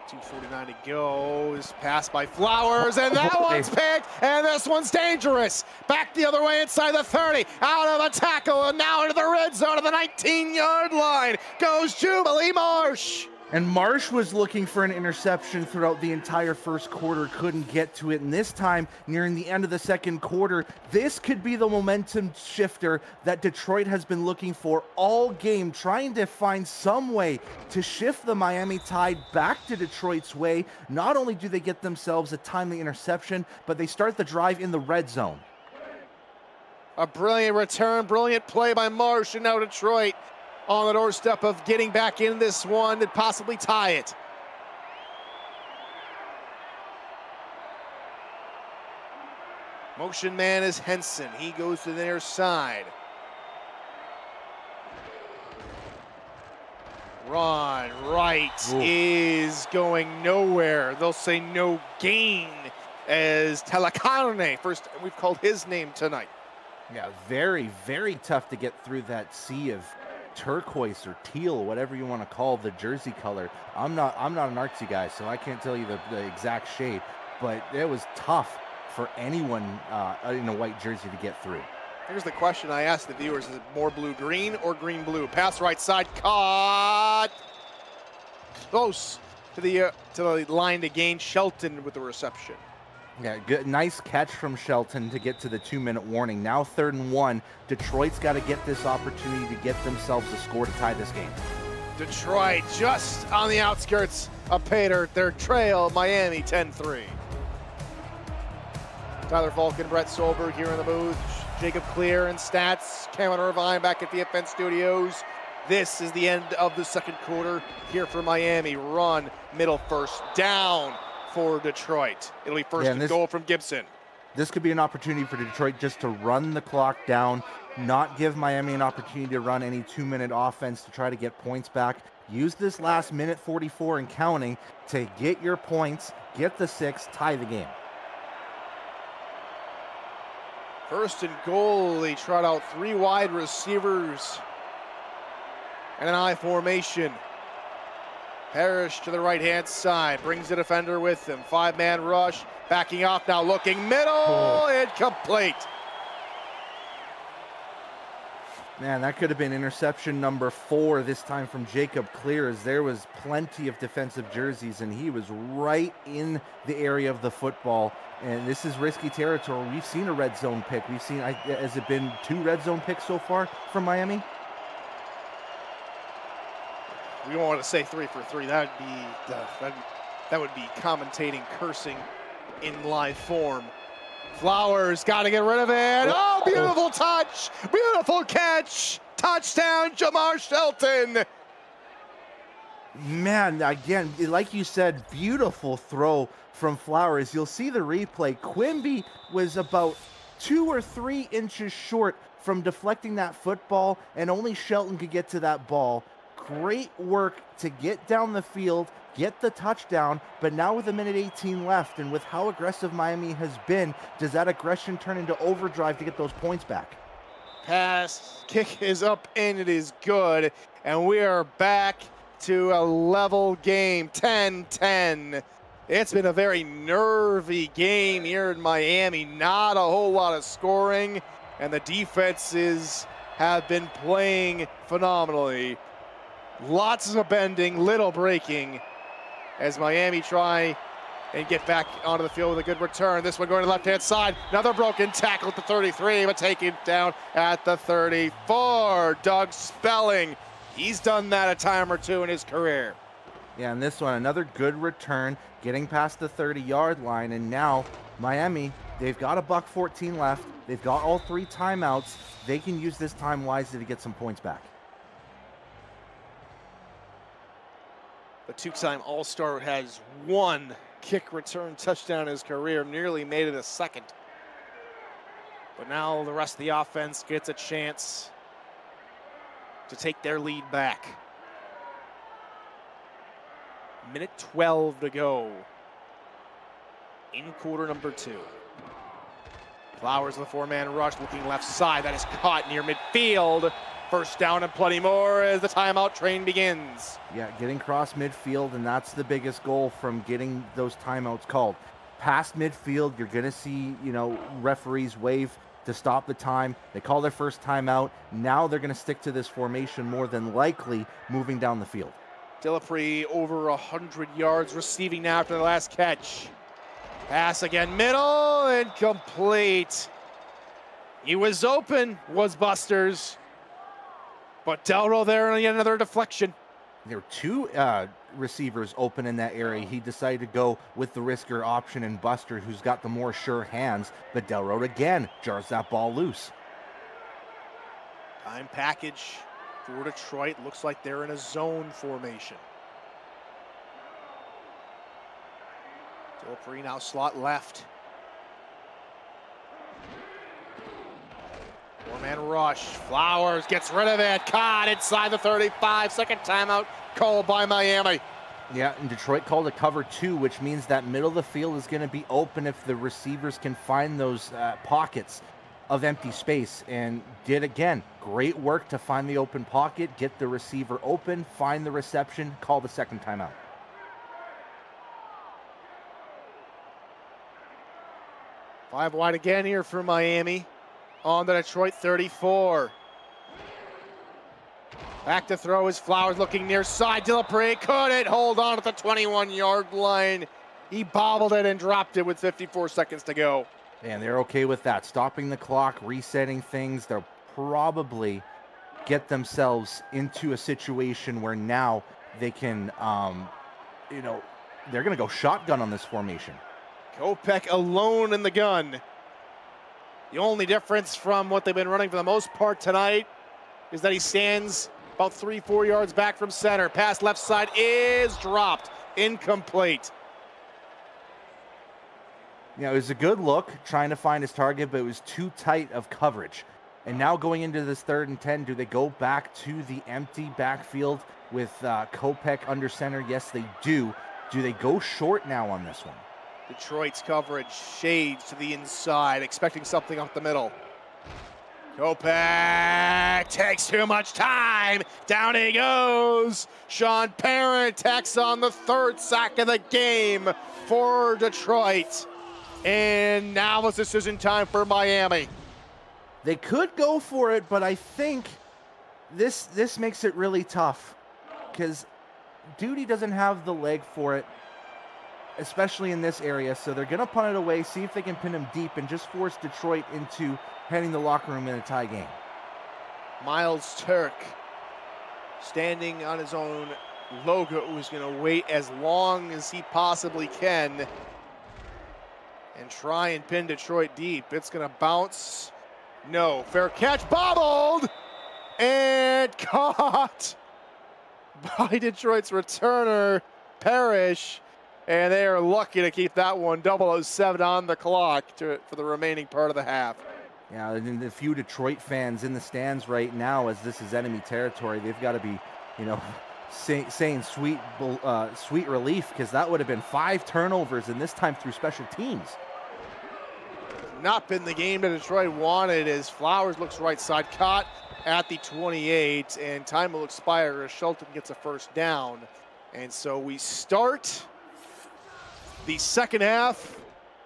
2:49 to go. This pass by Flowers, and that one's picked, and this one's dangerous. Back the other way inside the 30, out of the tackle, and now into the red zone of the 19-yard line goes Jubilee Marsh. And Marsh was looking for an interception throughout the entire first quarter, couldn't get to it. And this time, nearing the end of the second quarter, this could be the momentum shifter that Detroit has been looking for all game, trying to find some way to shift the Miami Tide back to Detroit's way. Not only do they get themselves a timely interception, but they start the drive in the red zone. A brilliant return, brilliant play by Marsh, and now Detroit on the doorstep of getting back in this one and possibly tie it. Motion man is Henson. He goes to their side. Run right is going nowhere. They'll say no gain as Talacarne, first we've called his name tonight. Yeah, very, very tough to get through that sea of turquoise or teal, whatever you want to call the jersey color. I'm not an artsy guy, so I can't tell you the exact shade, but it was tough for anyone in a white jersey to get through. Here's the question I asked the viewers: is it more blue-green or green-blue? Pass right side, caught close to the line to gain. Shelton with the reception. Yeah, good, nice catch from Shelton to get to the 2-minute warning. Now 3rd and 1. Detroit's got to get this opportunity to get themselves a score to tie this game. Detroit just on the outskirts of Pater. Their trail, Miami 10-3. Tyler Falcon, Brett Solberg here in the booth. Jacob Clear and stats. Cameron Irvine back at the VFN Studios. This is the end of the second quarter here for Miami. Run, middle, first down for Detroit. It'll be first and goal from Gibson. This could be an opportunity for Detroit just to run the clock down, not give Miami an opportunity to run any 2-minute offense to try to get points back. Use this last minute 44 and counting to get your points, get the 6, tie the game. First and goal, they trot out 3 wide receivers and an I formation. Parrish to the right-hand side, brings the defender with him. 5-man rush, backing off now, looking middle, incomplete. Man, that could have been interception number 4 this time from Jacob Clear, as there was plenty of defensive jerseys and he was right in the area of the football. And this is risky territory. We've seen a red zone pick. We've seen, has it been 2 red zone picks so far from Miami? We don't want to say 3 for 3. That would be commentating, cursing in live form. Flowers got to get rid of it. Oh, beautiful touch. Beautiful catch. Touchdown, Jamar Shelton. Man, again, like you said, beautiful throw from Flowers. You'll see the replay. Quimby was about 2 or 3 inches short from deflecting that football, and only Shelton could get to that ball. Great work to get down the field, get the touchdown, but now with 1:18 left, and with how aggressive Miami has been, does that aggression turn into overdrive to get those points back? Pass, kick is up, and it is good, and we are back to a level game, 10-10. It's been a very nervy game here in Miami, not a whole lot of scoring, and the defenses have been playing phenomenally. Lots of bending, little breaking, as Miami try and get back onto the field with a good return. This one going to the left-hand side. Another broken tackle at the 33, but taken down at the 34. Doug Spelling, he's done that a time or 2 in his career. Yeah, and this one, another good return, getting past the 30-yard line, and now Miami, they've got a $1:14 left. They've got all 3 timeouts. They can use this time wisely to get some points back. The 2-time All-Star has 1 kick return touchdown in his career, nearly made it a 2nd. But now the rest of the offense gets a chance to take their lead back. 1:12 to go in quarter number 2. Flowers with a 4-man rush, looking left side. That is caught near midfield. First down and plenty more as the timeout train begins. Yeah, getting across midfield, and that's the biggest goal from getting those timeouts called. Past midfield, you're going to see, referees wave to stop the time. They call their first timeout. Now they're going to stick to this formation, more than likely moving down the field. Dillapre over 100 yards receiving now after the last catch. Pass again, middle, and complete. He was open, was Busters. But Delro there and yet another deflection. There were 2 receivers open in that area. He decided to go with the risker option and Buster, who's got the more sure hands. But Delro again jars that ball loose. Time package for Detroit. Looks like they're in a zone formation. Dillapre now slot left. 4-man rush. Flowers gets rid of it. Caught inside the 35. Second timeout called by Miami. Yeah, and Detroit called a cover 2, which means that middle of the field is going to be open if the receivers can find those pockets of empty space. And did again. Great work to find the open pocket, get the receiver open, find the reception, call the second timeout. Five wide again here for Miami. On the Detroit 34. Back to throw is Flowers looking near side. Dillapre couldn't hold on at the 21-yard line. He bobbled it and dropped it with 54 seconds to go. And they're okay with that. Stopping the clock, resetting things. They'll probably get themselves into a situation where now they can, they're going to go shotgun on this formation. Kopech alone in the gun. The only difference from what they've been running for the most part tonight is that he stands about 3-4 yards back from center. Pass left side is dropped. Incomplete. It was a good look trying to find his target, but it was too tight of coverage. And now going into this 3rd and 10, do they go back to the empty backfield with Kopech under center? Yes, they do. Do they go short now on this one? Detroit's coverage shades to the inside, expecting something up the middle. Kopech takes too much time. Down he goes. Sean Parent tacks on the 3rd sack of the game for Detroit. And now it's decision time for Miami. They could go for it, but I think This makes it really tough because Duty doesn't have the leg for it, especially in this area. So they're going to punt it away, see if they can pin him deep, and just force Detroit into heading the locker room in a tie game. Miles Turk standing on his own logo, who's going to wait as long as he possibly can and try and pin Detroit deep. It's going to bounce. No, fair catch, bobbled, and caught by Detroit's returner, Parrish. And they are lucky to keep that one 007 on the clock for the remaining part of the half. Yeah, and the few Detroit fans in the stands right now, as this is enemy territory, they've got to be, saying sweet relief, because that would have been 5 turnovers, and this time through special teams. Not been the game that Detroit wanted, as Flowers looks right side, caught at the 28, and time will expire as Shelton gets a first down. And so we start the second half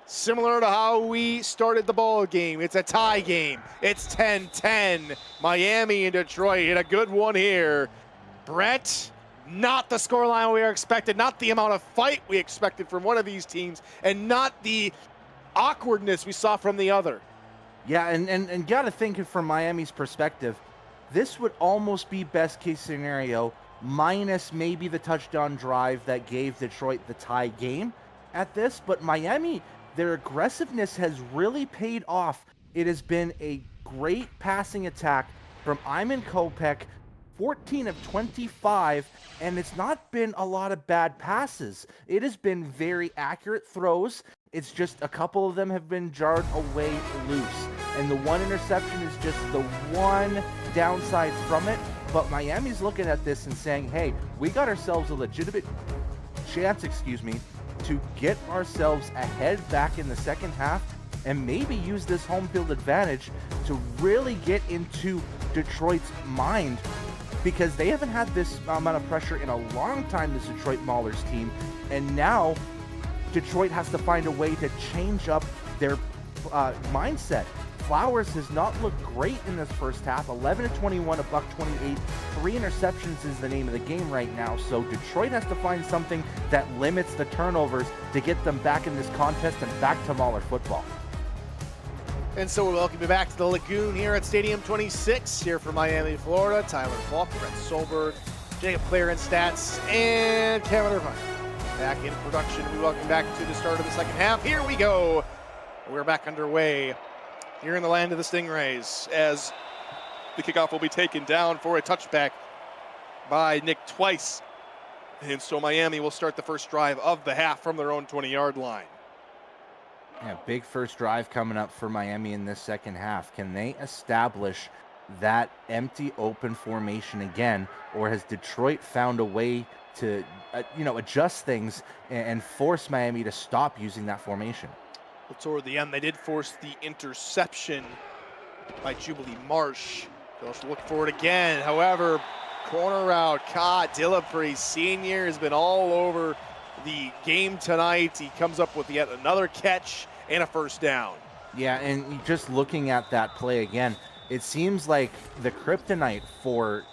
similar to how we started the ball game. It's a tie game. It's 10-10. Miami and Detroit hit a good one here. Brett, not the scoreline we expected, not the amount of fight we expected from one of these teams, and not the awkwardness we saw from the other. Yeah, and got to think from Miami's perspective, this would almost be best case scenario, minus maybe the touchdown drive that gave Detroit the tie game at this. But Miami, their aggressiveness has really paid off. It has been a great passing attack from Iman Kopech, 14 of 25, and it's not been a lot of bad passes. It has been very accurate throws. It's just a couple of them have been jarred away loose. And the one interception is just the one downside from it. But Miami's looking at this and saying, hey, we got ourselves a legitimate chance, to get ourselves ahead back in the second half and maybe use this home field advantage to really get into Detroit's mind, because they haven't had this amount of pressure in a long time, this Detroit Maulers team. And now Detroit has to find a way to change up their mindset. Flowers has not looked great in this first half. 11 of 21, a buck 28. 3 interceptions is the name of the game right now. So Detroit has to find something that limits the turnovers to get them back in this contest and back to Mauler football. And so we welcome you back to the Lagoon here at Stadium 26 here from Miami, Florida. Tyler Falk, Brett Solberg, Jacob Clare in stats, and Kevin Irvine back in production. We welcome back to the start of the second half. Here we go. We're back underway here in the land of the Stingrays, as the kickoff will be taken down for a touchback by Nick Twice. And so Miami will start the first drive of the half from their own 20-yard line. Yeah, big first drive coming up for Miami in this second half. Can they establish that empty open formation again, or has Detroit found a way to adjust things and force Miami to stop using that formation? Well, toward the end, they did force the interception by Jubilee Marsh. They'll have to look for it again. However, corner route caught. Dillapre Sr. has been all over the game tonight. He comes up with yet another catch and a first down. Yeah, and just looking at that play again, it seems like the kryptonite for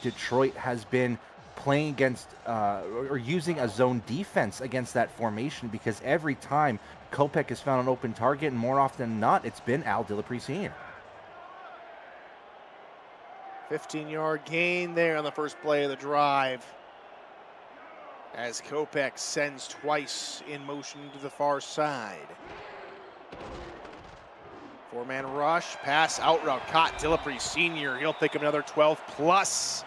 Detroit has been playing against or using a zone defense against that formation, because every time Kopech has found an open target, and more often than not, it's been Al Dillapre Sr. 15-yard gain there on the first play of the drive, as Kopech sends Twice in motion to the far side. 4-man rush, pass, out route, caught. Dillapre Sr., he'll pick up another 12+.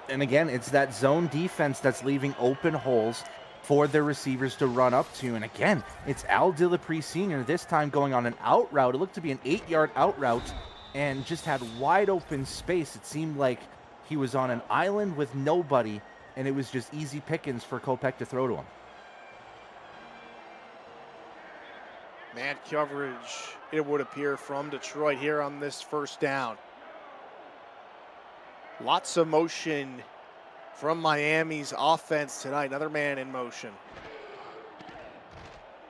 And again, it's that zone defense that's leaving open holes for their receivers to run up to. And again, it's Al Dillapre Sr. this time going on an out route. It looked to be an 8-yard out route and just had wide open space. It seemed like he was on an island with nobody, and it was just easy pickings for Kopech to throw to him. Man coverage, it would appear, from Detroit here on this first down. Lots of motion from Miami's offense tonight. Another man in motion.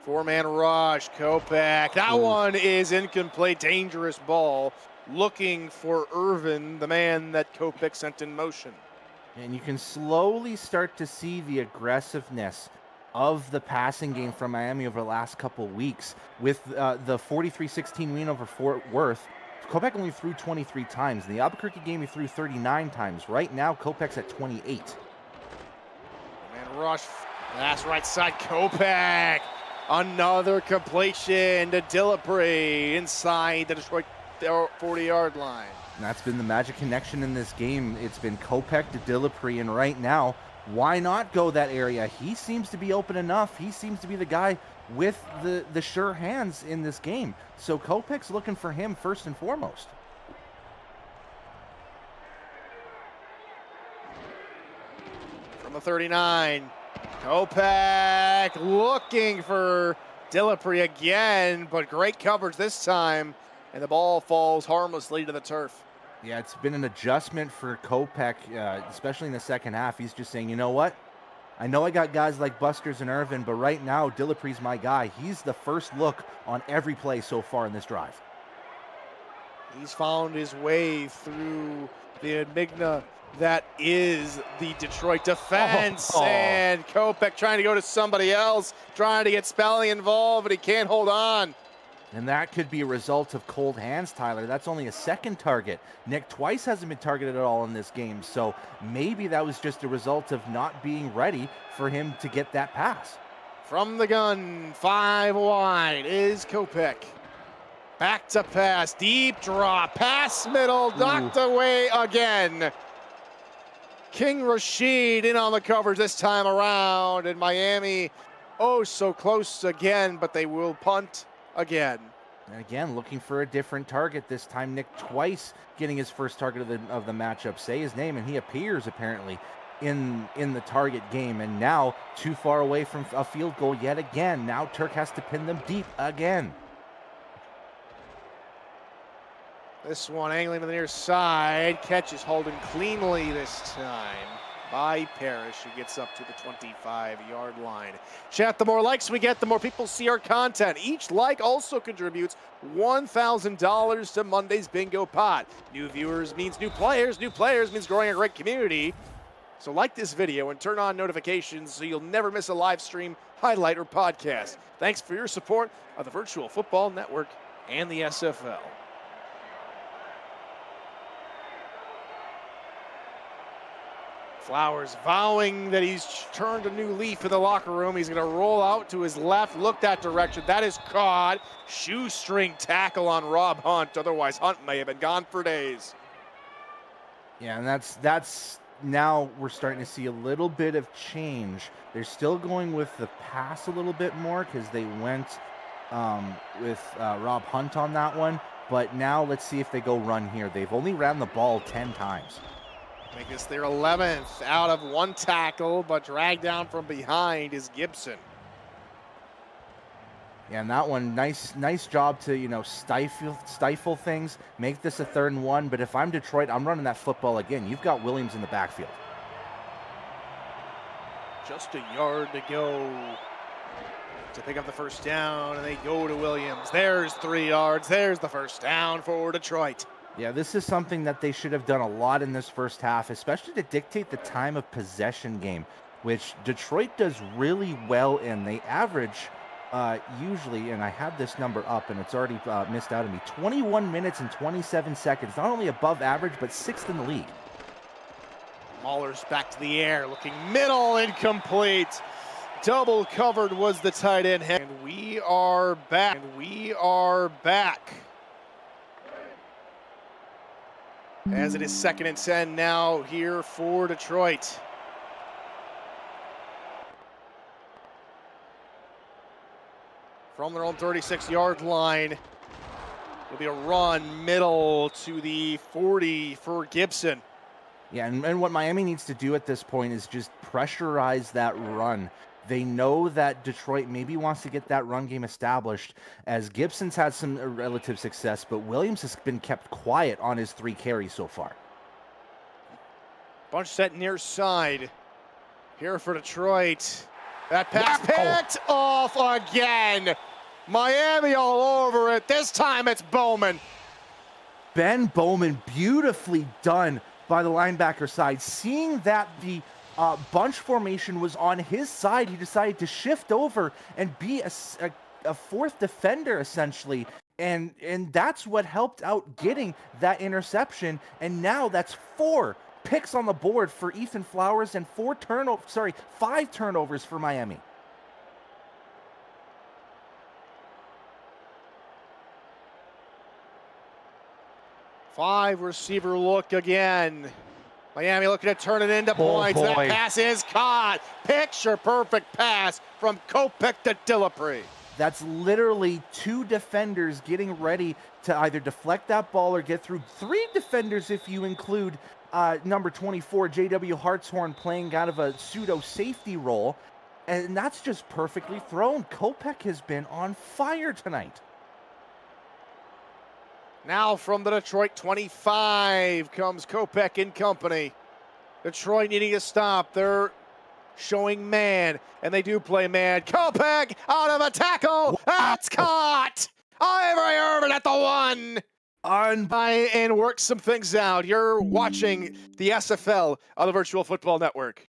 4-man rush, Kopech. That one is incomplete. Dangerous ball looking for Irvin, the man that Kopech sent in motion. And you can slowly start to see the aggressiveness of the passing game from Miami over the last couple weeks. With the 43-16 win over Fort Worth, Kopech only threw 23 times. In the Albuquerque game, he threw 39 times. Right now, Kopech's at 28. Man rush, pass right side, Kopech. Another completion to Dillapre inside the Detroit 40-yard line. And that's been the magic connection in this game. It's been Kopech to Dillapre, and right now, why not go that area? He seems to be open enough. He seems to be the guy with the sure hands in this game. So Kopech's looking for him first and foremost. From the 39, Kopech looking for Dillapre again, but great coverage this time, and the ball falls harmlessly to the turf. Yeah, it's been an adjustment for Kopech, especially in the second half. He's just saying, you know what? I know I got guys like Busters and Irvin, but right now, Dillapre's my guy. He's the first look on every play so far in this drive. He's found his way through the enigma that is the Detroit defense. And Kopech trying to go to somebody else, trying to get Spelling involved, but he can't hold on. And that could be a result of cold hands, Tyler. That's only a second target. Nick Twice hasn't been targeted at all in this game, so maybe that was just a result of not being ready for him to get that pass. From the gun, 5 wide is Kopech. Back to pass, deep drop, pass middle, knocked away again. King Rashid in on the coverage this time around, and Miami, oh, so close again, but they will punt again. And again, looking for a different target. This time, Nick Twice getting his first target of the matchup. Say his name, and he appears apparently in the target game. And now, too far away from a field goal yet again. Now Turk has to pin them deep again. This one angling to the near side. Catch is holding cleanly this time by Parrish, who gets up to the 25-yard line. Chat, the more likes we get, the more people see our content. Each like also contributes $1,000 to Monday's bingo pot. New viewers means new players means growing a great community. So like this video and turn on notifications so you'll never miss a live stream, highlight, or podcast. Thanks for your support of the Virtual Football Network and the SFL. Flowers vowing that he's turned a new leaf in the locker room. He's going to roll out to his left, look that direction. That is caught. Shoestring tackle on Rob Hunt. Otherwise, Hunt may have been gone for days. Yeah, and that's now we're starting to see a little bit of change. They're still going with the pass a little bit more because they went with Rob Hunt on that one. But now let's see if they go run here. They've only ran the ball 10 times. Make this their 11th out of one tackle, but dragged down from behind is Gibson. Yeah, and that one, nice job to, stifle things, make this a 3rd and 1. But if I'm Detroit, I'm running that football again. You've got Williams in the backfield. Just a yard to go to pick up the first down, and they go to Williams. There's 3 yards. There's the first down for Detroit. Yeah, this is something that they should have done a lot in this first half, especially to dictate the time of possession game, which Detroit does really well in. They average usually, and I had this number up and it's already missed out on me, 21 minutes and 27 seconds. Not only above average, but 6th in the league. Mahler's back to the air, looking middle, incomplete. Double covered was the tight end. And we are back. As it is 2nd and 10 now here for Detroit. From their own 36-yard line, it'll be a run middle to the 40 for Gibson. Yeah, and what Miami needs to do at this point is just pressurize that run. They know that Detroit maybe wants to get that run game established, as Gibson's had some relative success, but Williams has been kept quiet on his 3 carries so far. Bunch set near side here for Detroit. That pass picked off again. Miami all over it. This time it's Bowman. Ben Bowman, beautifully done by the linebacker side. Seeing that the bunch formation was on his side, he decided to shift over and be a fourth defender, essentially. And that's what helped out getting that interception. And now that's 4 picks on the board for Ethan Flowers and 5 turnovers for Miami. Five receiver look again. Miami looking to turn it into points. That pass is caught. Picture perfect pass from Kopech to Dillapre. That's literally 2 defenders getting ready to either deflect that ball or get through. 3 defenders if you include number 24, J.W. Hartshorn, playing out of a pseudo safety role. And that's just perfectly thrown. Kopech has been on fire tonight. Now from the Detroit 25 comes Kopech and company. Detroit needing a stop. They're showing man, and they do play man. Kopech out of a tackle. That's caught. Ivory Irvin at the 1. And work some things out. You're watching the SFL on the Virtual Football Network.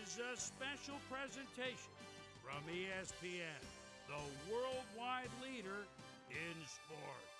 is a special presentation from ESPN, the worldwide leader in sports.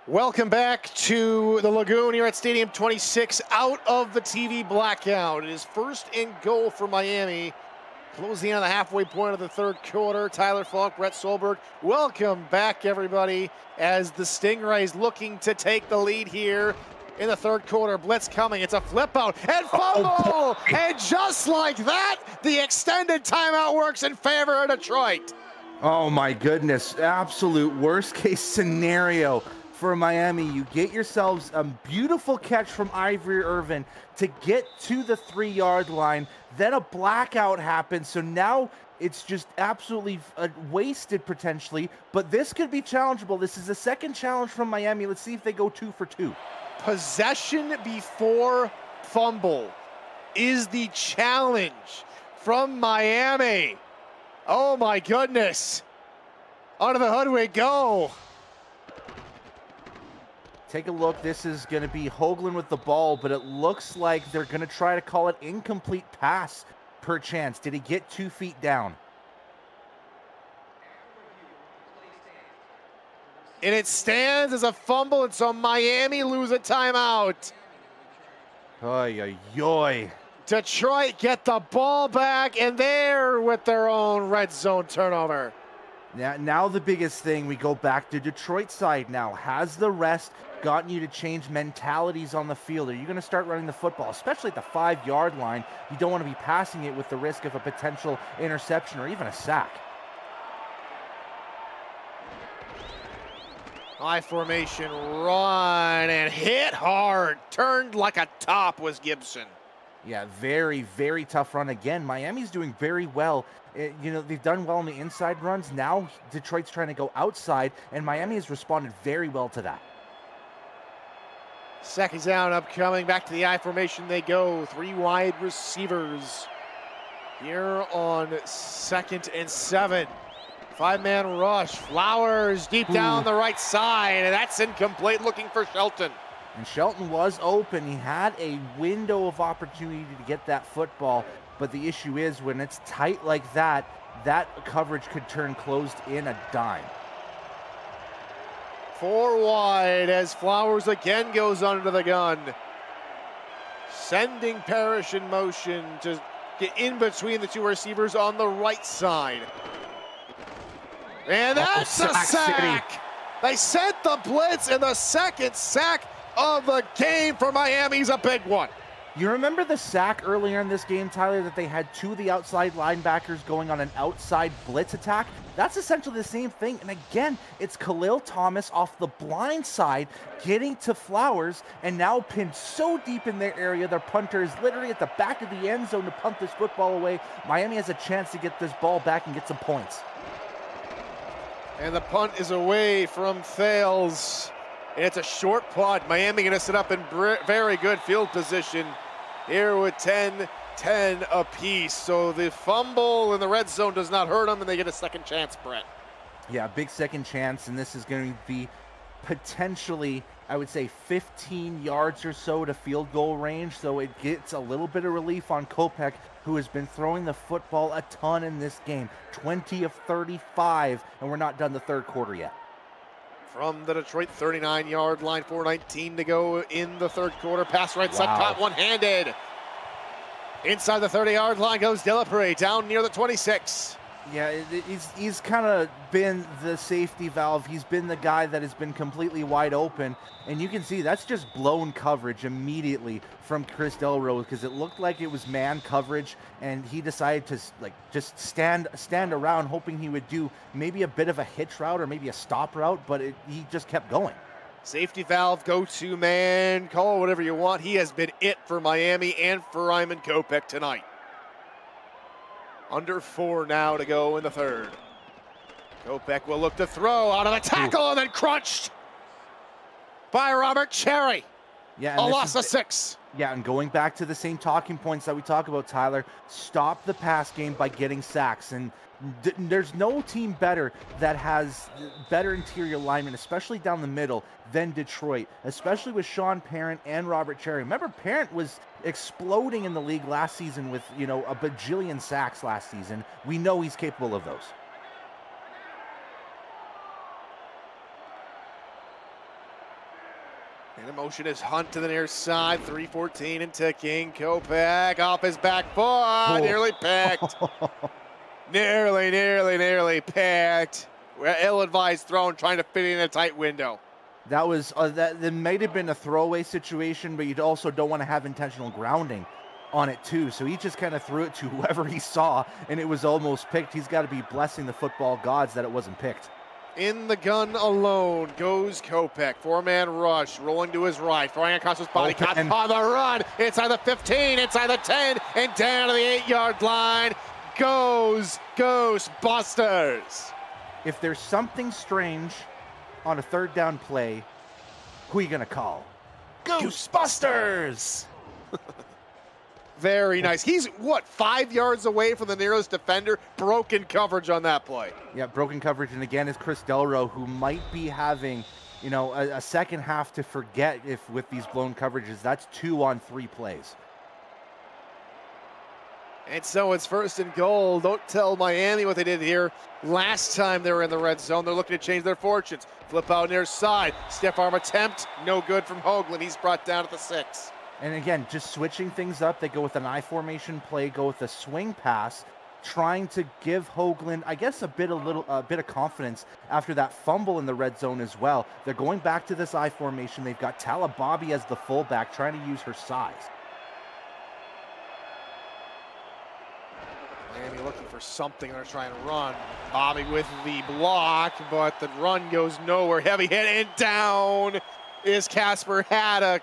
Welcome back to the Lagoon here at Stadium 26, out of the TV blackout. It is first and goal for Miami. Closing in on the halfway point of the third quarter. Tyler Falk, Brett Solberg. Welcome back, everybody, as the Stingrays looking to take the lead here in the third quarter. Blitz coming. It's a flip out and fumble. And just like that, the extended timeout works in favor of Detroit. Oh my goodness, absolute worst case scenario for Miami. You get yourselves a beautiful catch from Ivory Irvin to get to the 3-yard line. Then a blackout happens. So now it's just absolutely wasted potentially, but this could be challengeable. This is the second challenge from Miami. Let's see if they go 2 for 2. Possession before fumble is the challenge from Miami. Oh my goodness. Out of the hood we go. Take a look. This is going to be Hoagland with the ball, but it looks like they're going to try to call it incomplete pass per chance. Did he get 2 feet down? And it stands as a fumble, and so Miami lose a timeout. Oy, oy, oy. Detroit get the ball back, and they're with their own red zone turnover. Now the biggest thing, we go back to Detroit side now. Has the rest gotten you to change mentalities on the field? Are you going to start running the football, especially at the 5-yard line? You don't want to be passing it with the risk of a potential interception or even a sack. High formation run and hit hard. Turned like a top was Gibson. Yeah, very, very tough run again. Miami's doing very well. They've done well on the inside runs. Now Detroit's trying to go outside, and Miami has responded very well to that. Second down upcoming. Back to the I formation they go. 3 wide receivers here on 2nd and 7. 5-man rush. Flowers deep down the right side, and that's incomplete, looking for Shelton. And Shelton was open. He had a window of opportunity to get that football, but the issue is when it's tight like that, that coverage could turn closed in a dime. 4 wide as Flowers again goes under the gun. Sending Parrish in motion to get in between the 2 receivers on the right side. And that's a sack! City. They sent the blitz, and the second sack of the game for Miami's a big one. You remember the sack earlier in this game, Tyler, that they had 2 of the outside linebackers going on an outside blitz attack? That's essentially the same thing. And again, it's Khalil Thomas off the blind side getting to Flowers, and now pinned so deep in their area, their punter is literally at the back of the end zone to punt this football away. Miami has a chance to get this ball back and get some points. And the punt is away from Thales. And it's a short punt. Miami going to set up in very good field position here with 10 apiece. So the fumble in the red zone does not hurt them, and they get a second chance, Brett. Yeah, big second chance, and this is going to be potentially, I would say, 15 yards or so to field goal range. So it gets a little bit of relief on Kopech, who has been throwing the football a ton in this game. 20 of 35, and we're not done the third quarter yet. From the Detroit 39-yard line, 4:19 to go in the third quarter. Pass right side, caught one-handed. Inside the 30-yard line goes Delapre, down near the 26. Yeah, he's kind of been the safety valve. He's been the guy that has been completely wide open. And you can see that's just blown coverage immediately from Chris Delrose, because it looked like it was man coverage, and he decided to just stand around, hoping he would do maybe a bit of a hitch route or maybe a stop route, but he just kept going. Safety valve, go-to man, call it whatever you want. He has been it for Miami and for Ryman Kopech tonight. Under 4 now to go in the third. Kopech will look to throw out of the tackle and then crunched by Robert Cherry. Yeah, a loss of 6. Yeah, and going back to the same talking points that we talk about, Tyler, stop the pass game by getting sacks. And there's no team better that has better interior linemen, especially down the middle, than Detroit, especially with Sean Parent and Robert Cherry. Remember, Parent was exploding in the league last season with, a bajillion sacks last season. We know he's capable of those. And the motion is Hunt to the near side, 3:14 and ticking. Kopech off his back foot, nearly picked. Nearly picked. Ill-advised thrown, trying to fit in a tight window. That was that might have been a throwaway situation, but you also don't want to have intentional grounding on it too. So he just kind of threw it to whoever he saw, and it was almost picked. He's got to be blessing the football gods that it wasn't picked. In the gun alone goes Kopech. 4-man rush, rolling to his right, throwing across his body, caught on the run, inside the 15, inside the 10, and down to the 8-yard line goes Ghostbusters. If there's something strange on a third down play, who are you gonna call? Ghostbusters! Very nice. He's, 5 yards away from the nearest defender? Broken coverage on that play. Yeah, broken coverage. And again, it's Chris Delro, who might be having, a second half to forget if with these blown coverages. That's 2 on 3 plays. And so it's 1st and goal. Don't tell Miami what they did here last time they were in the red zone. They're looking to change their fortunes. Flip out near side. Stiff arm attempt. No good from Hoagland. He's brought down at the 6. And again, just switching things up. They go with an I formation play, go with a swing pass, trying to give Hoagland, I guess, a bit of confidence after that fumble in the red zone as well. They're going back to this I formation. They've got Talababi as the fullback, trying to use her size. Miami looking for something. They're trying to run. Bobby with the block, but the run goes nowhere. Heavy hit, and down is Casper Haddock.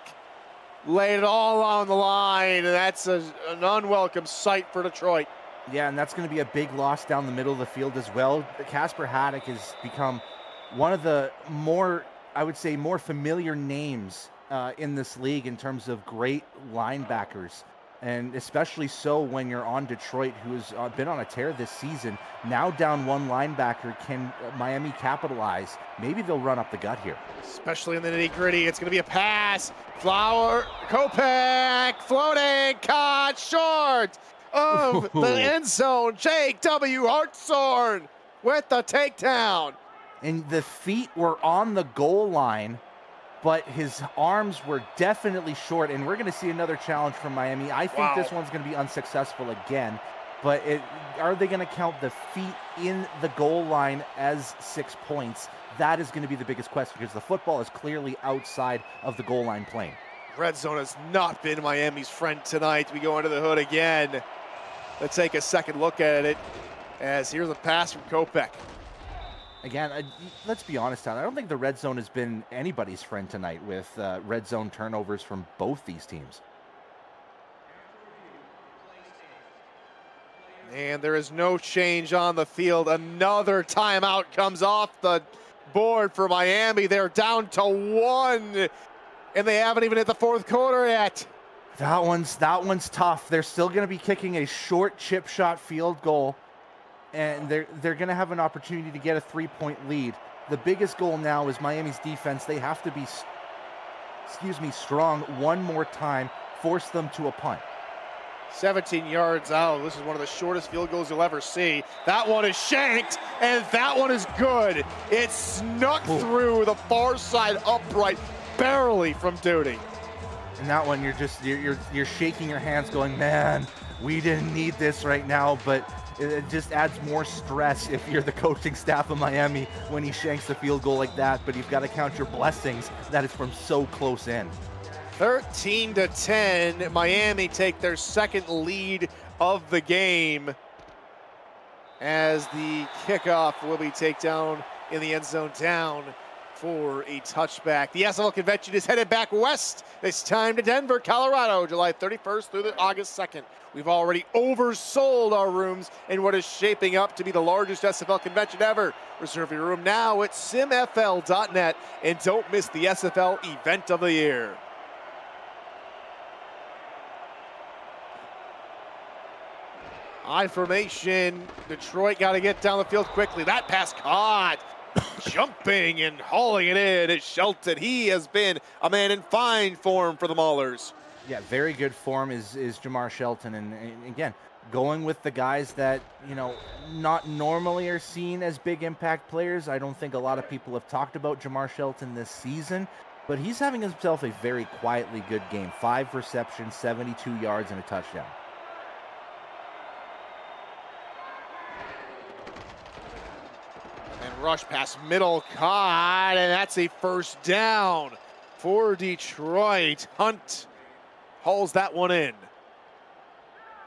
Laid it all on the line, and that's an unwelcome sight for Detroit. Yeah, and that's going to be a big loss down the middle of the field as well. Casper Haddock has become one of the more, I would say, more familiar names in this league in terms of great linebackers. And especially so when you're on Detroit, who has been on a tear this season. Now down one linebacker, can Miami capitalize? Maybe they'll run up the gut here. Especially in the nitty-gritty. It's going to be a pass. Flower, Kopeck, floating, caught short of the end zone. Jake W. Hartshorn with the takedown. And the feet were on the goal line, but his arms were definitely short, and we're going to see another challenge from Miami. I think this one's going to be unsuccessful again, but are they going to count the feet in the goal line as 6 points? That is going to be the biggest question, because the football is clearly outside of the goal line plane. Red zone has not been Miami's friend tonight. We go under the hood again. Let's take a second look at it, as here's a pass from Kopeck. Again, let's be honest, Tyler. I don't think the red zone has been anybody's friend tonight with red zone turnovers from both these teams. And there is no change on the field. Another timeout comes off the board for Miami. They're down to 1, and they haven't even hit the fourth quarter yet. That one's tough. They're still going to be kicking a short chip shot field goal, and they're going to have an opportunity to get a 3-point lead. The biggest goal now is Miami's defense. They have to be, strong one more time, force them to a punt. 17 yards out. This is one of the shortest field goals you'll ever see. That one is shanked, and that one is good. It snuck through the far side upright, barely from duty. And that one, you're shaking your hands, going, man, we didn't need this right now, but it just adds more stress if you're the coaching staff of Miami when he shanks a field goal like that. But you've got to count your blessings that it's from so close in. 13-10, Miami take their second lead of the game, as the kickoff will be takedown in the end zone, down for a touchback. The SFL convention is headed back west. This time to Denver, Colorado, July 31st through the August 2nd. We've already oversold our rooms in what is shaping up to be the largest SFL convention ever. Reserve your room now at simfl.net, and don't miss the SFL event of the year. I formation, Detroit got to get down the field quickly. That pass caught. Jumping and hauling it in is Shelton. He has been a man in fine form for the Maulers. Yeah, very good form is Jamar Shelton. And again, going with the guys that, not normally are seen as big impact players. I don't think a lot of people have talked about Jamar Shelton this season, but he's having himself a very quietly good game. 5 receptions, 72 yards, and a touchdown. Rush pass middle, caught, and that's a first down for Detroit. Hunt hauls that one in.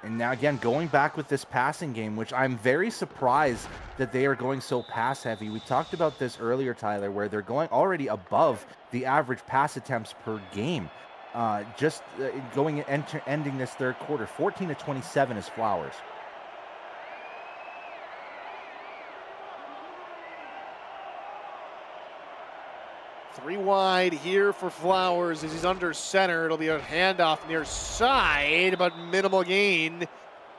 And now again, going back with this passing game, which I'm very surprised that they are going so pass heavy. We talked about this earlier, Tyler, where they're going already above the average pass attempts per game. Ending this third quarter, 14-27 is Flowers. 3 wide here for Flowers as he's under center. It'll be a handoff near side, but minimal gain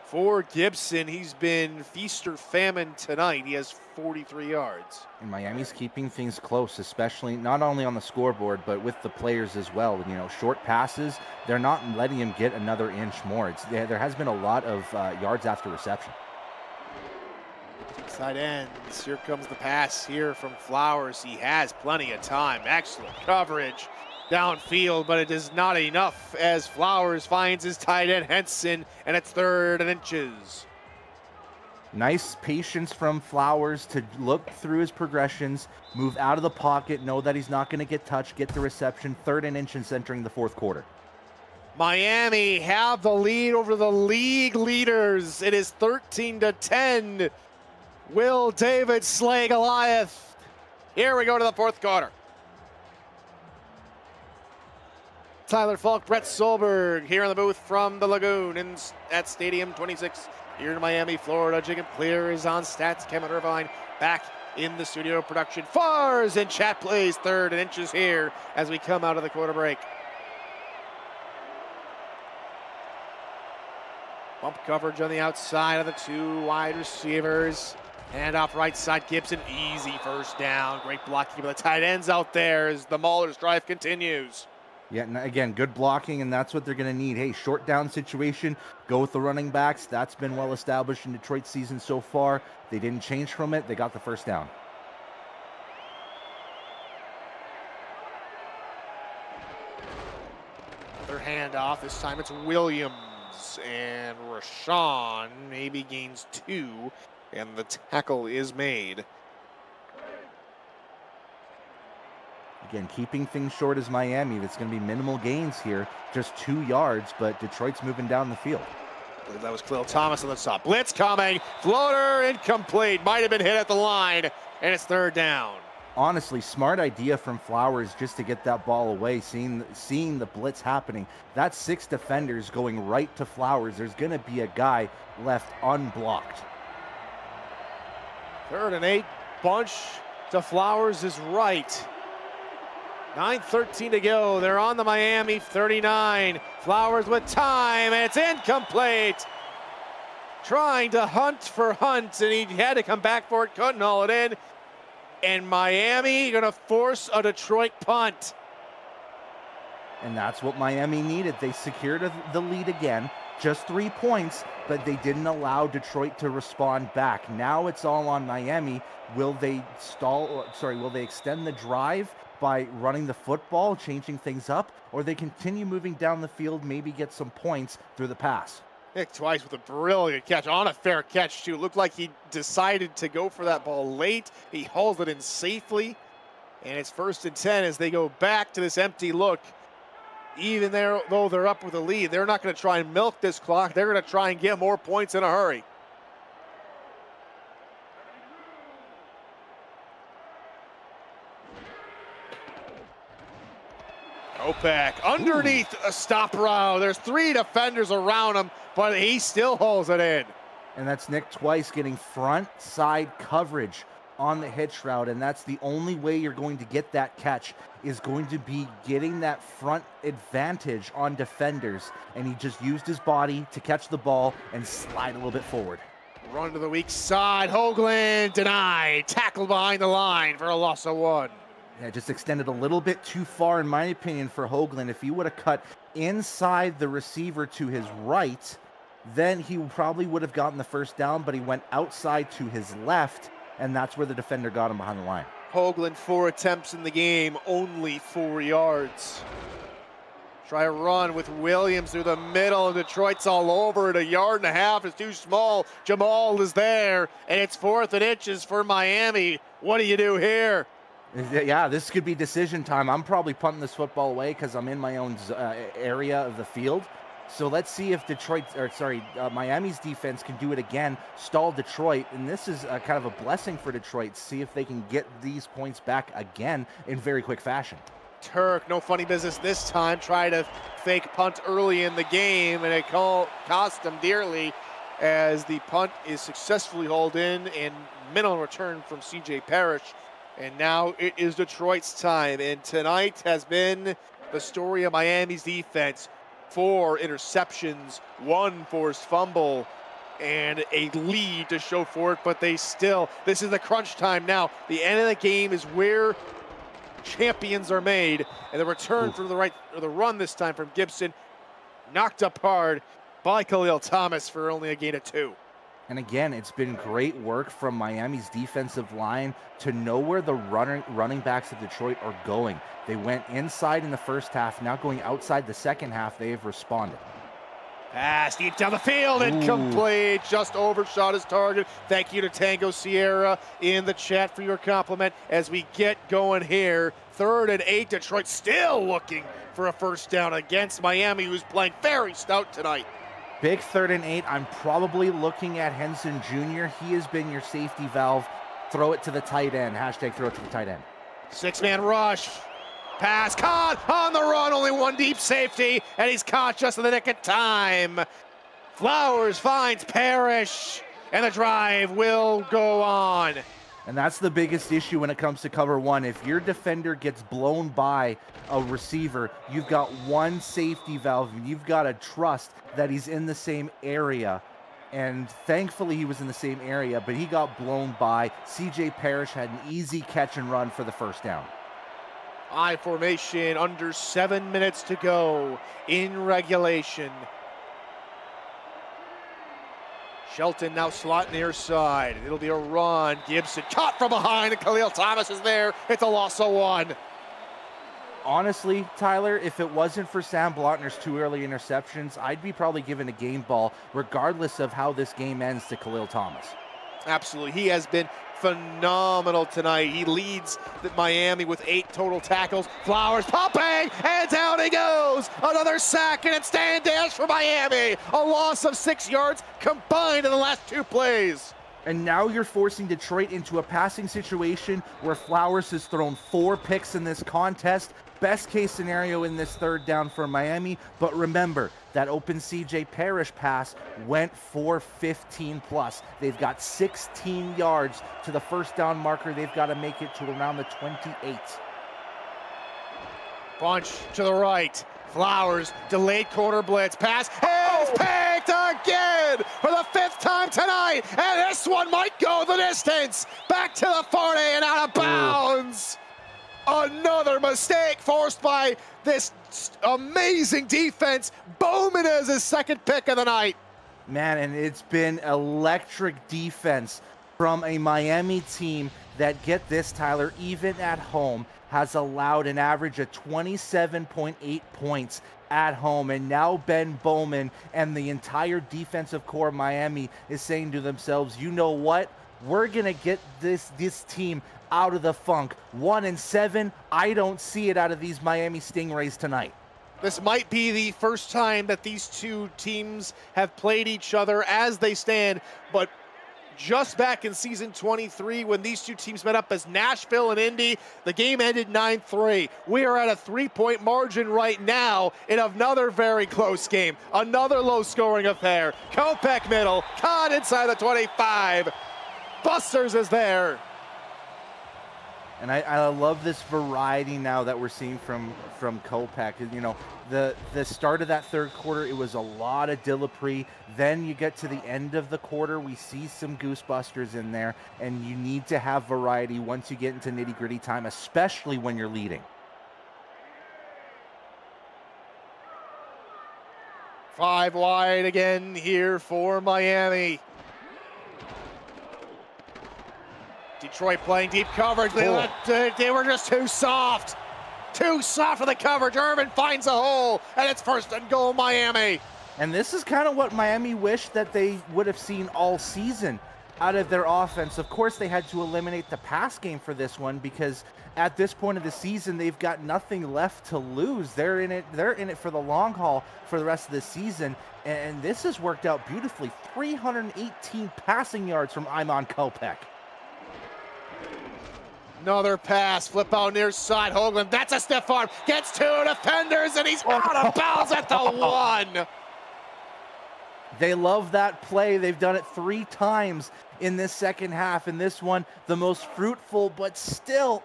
for Gibson. He's been feast or famine tonight. He has 43 yards. And Miami's keeping things close, especially not only on the scoreboard, but with the players as well. Short passes, they're not letting him get another inch more. There has been a lot of yards after reception. Side ends. Here comes the pass here from Flowers. He has plenty of time. Excellent coverage downfield, but it is not enough as Flowers finds his tight end Henson, and it's 3rd and inches. Nice patience from Flowers to look through his progressions, move out of the pocket, know that he's not going to get touched, get the reception. 3rd and inches entering the 4th quarter. Miami have the lead over the league leaders. It is 13-10. Will David slay Goliath? Here we go to the 4th quarter. Tyler Falk, Brett Solberg here in the booth from the Lagoon at Stadium 26 here in Miami, Florida. Jacob Clear is on stats. Kevin Irvine back in the studio production. Fars and chat plays 3rd and inches here as we come out of the quarter break. Bump coverage on the outside of the 2 wide receivers. Hand off right side, Gibson, easy 1st down. Great blocking by the tight ends out there as the Maulers drive continues. Yeah, and again, good blocking, and that's what they're going to need. Hey, short down situation, go with the running backs. That's been well established in Detroit's season so far. They didn't change from it. They got the 1st down. Another handoff. This time it's Williams, and Rashawn maybe gains 2, and the tackle is made. Again, keeping things short is Miami. That's going to be minimal gains here, just 2 yards, but Detroit's moving down the field. I believe that was Khalil Thomas on the top. Blitz coming, floater incomplete, might have been hit at the line, and it's 3rd down. Honestly, smart idea from Flowers just to get that ball away, seeing the blitz happening. That's 6 defenders going right to Flowers. There's going to be a guy left unblocked. 3rd and 8, bunch to Flowers is right. 9:13 to go. They're on the Miami 39. Flowers with time, and it's incomplete. Trying to hunt for Hunt, and he had to come back for it, couldn't haul it in. And Miami gonna force a Detroit punt. And that's what Miami needed. They secured the lead again, just 3 points, but they didn't allow Detroit to respond back. Now it's all on Miami. Will they will they extend the drive by running the football, changing things up, or they continue moving down the field, maybe get some points through the pass? Nick Twice with a brilliant catch, on a fair catch too. Looked like he decided to go for that ball late. He hauled it in safely, and it's 1st and 10 as they go back to this empty look. Even though they're up with a lead, they're not going to try and milk this clock. They're going to try and get more points in a hurry. Opek underneath a stop route. There's 3 defenders around him, but he still hauls it in. And that's Nick Twice getting front side coverage on the hitch route, and that's the only way you're going to get that catch, is going to be getting that front advantage on defenders. And he just used his body to catch the ball and slide a little bit forward. Run to the weak side. Hoagland denied. Tackled behind the line for a loss of 1. Yeah, just extended a little bit too far, in my opinion, for Hoagland. If he would have cut inside the receiver to his right, then he probably would have gotten the 1st down, but he went outside to his left, and that's where the defender got him behind the line. Hoagland 4 attempts in the game, only 4 yards. Try a run with Williams through the middle, and Detroit's all over it. 1.5 yards is too small. Jamal is there, and it's 4th and inches for Miami. What do you do here? Yeah, this could be decision time. I'm probably punting this football away because I'm in my own area of the field. So let's see if Miami's defense can do it again, stall Detroit. And this is kind of a blessing for Detroit. See if they can get these points back again in very quick fashion. Turk, no funny business this time. Try to fake punt early in the game, and it cost them dearly as the punt is successfully hauled in and minimal return from C.J. Parrish. And now it is Detroit's time. And tonight has been the story of Miami's defense. 4 interceptions, 1 forced fumble, and a lead to show for it. But this is the crunch time now. The end of the game is where champions are made. And the return for the run this time from Gibson, knocked up hard by Khalil Thomas for only a gain of 2. And again, it's been great work from Miami's defensive line to know where the running backs of Detroit are going. They went inside in the first half, now going outside the second half, they have responded. Pass deep down the field, incomplete, just overshot his target. Thank you to Tango Sierra in the chat for your compliment as we get going here. 3rd and 8, Detroit still looking for a first down against Miami, who's playing very stout tonight. Big 3rd and 8. I'm probably looking at Henson Jr. He has been your safety valve. Throw it to the tight end. Hashtag throw it to the tight end. 6-man rush. Pass caught on the run. Only one deep safety, and he's caught just in the nick of time. Flowers finds Parrish, and the drive will go on. And that's the biggest issue when it comes to cover one. If your defender gets blown by a receiver, you've got one safety valve, and you've got to trust that he's in the same area. And thankfully he was in the same area, but he got blown by. CJ Parrish had an easy catch and run for the first down. I formation, under 7 minutes to go in regulation. Shelton now slot near side. It'll be a run. Gibson caught from behind, and Khalil Thomas is there. It's a loss of 1. Honestly, Tyler, if it wasn't for Sam Blotner's 2 early interceptions, I'd be probably given a game ball, regardless of how this game ends, to Khalil Thomas. Absolutely. He has been phenomenal tonight. He leads Miami with 8 total tackles. Flowers popping, and down he goes. Another sack, and it's stand dash for Miami. A loss of 6 yards combined in the last 2 plays. And now you're forcing Detroit into a passing situation where Flowers has thrown 4 picks in this contest. Best case scenario in this 3rd down for Miami. But remember, that open CJ Parrish pass went for 15 plus. They've got 16 yards to the first down marker. They've got to make it to around the 28. Bunch to the right. Flowers, delayed corner blitz. Pass is picked again for the 5th time tonight. And this one might go the distance. Back to the 40 and out of bounds. Another mistake forced by this amazing defense. Bowman is his 2nd pick of the night. Man, and it's been electric defense from a Miami team that, get this, Tyler, even at home, has allowed an average of 27.8 points at home. And now Ben Bowman and the entire defensive core of Miami is saying to themselves, you know what? We're going to get this team out of the funk. 1-7, I don't see it out of these Miami Stingrays tonight. This might be the first time that these 2 teams have played each other as they stand, but just back in season 23 when these 2 teams met up as Nashville and Indy, the game ended 9-3. We are at a 3-point margin right now in another very close game, another low-scoring affair. Kopech middle, caught inside the 25. Busters is there. And I love this variety now that we're seeing from Kopech. You know, the start of that 3rd quarter, it was a lot of Dillapre. Then you get to the end of the quarter, we see some Goosebusters in there, and you need to have variety once you get into nitty-gritty time, especially when you're leading. 5 wide again here for Miami. Detroit playing deep coverage. They were just too soft. Too soft for the coverage. Irvin finds a hole, and it's 1st and goal, Miami. And this is kind of what Miami wished that they would have seen all season out of their offense. Of course, they had to eliminate the pass game for this one because at this point of the season, they've got nothing left to lose. They're in it for the long haul for the rest of the season. And this has worked out beautifully. 318 passing yards from Iman Kopech. Another pass, flip out near side. Hoagland, that's a stiff arm. Gets 2 defenders, and he's out of bounds at the 1. They love that play. They've done it 3 times in this second half. And this one, the most fruitful, but still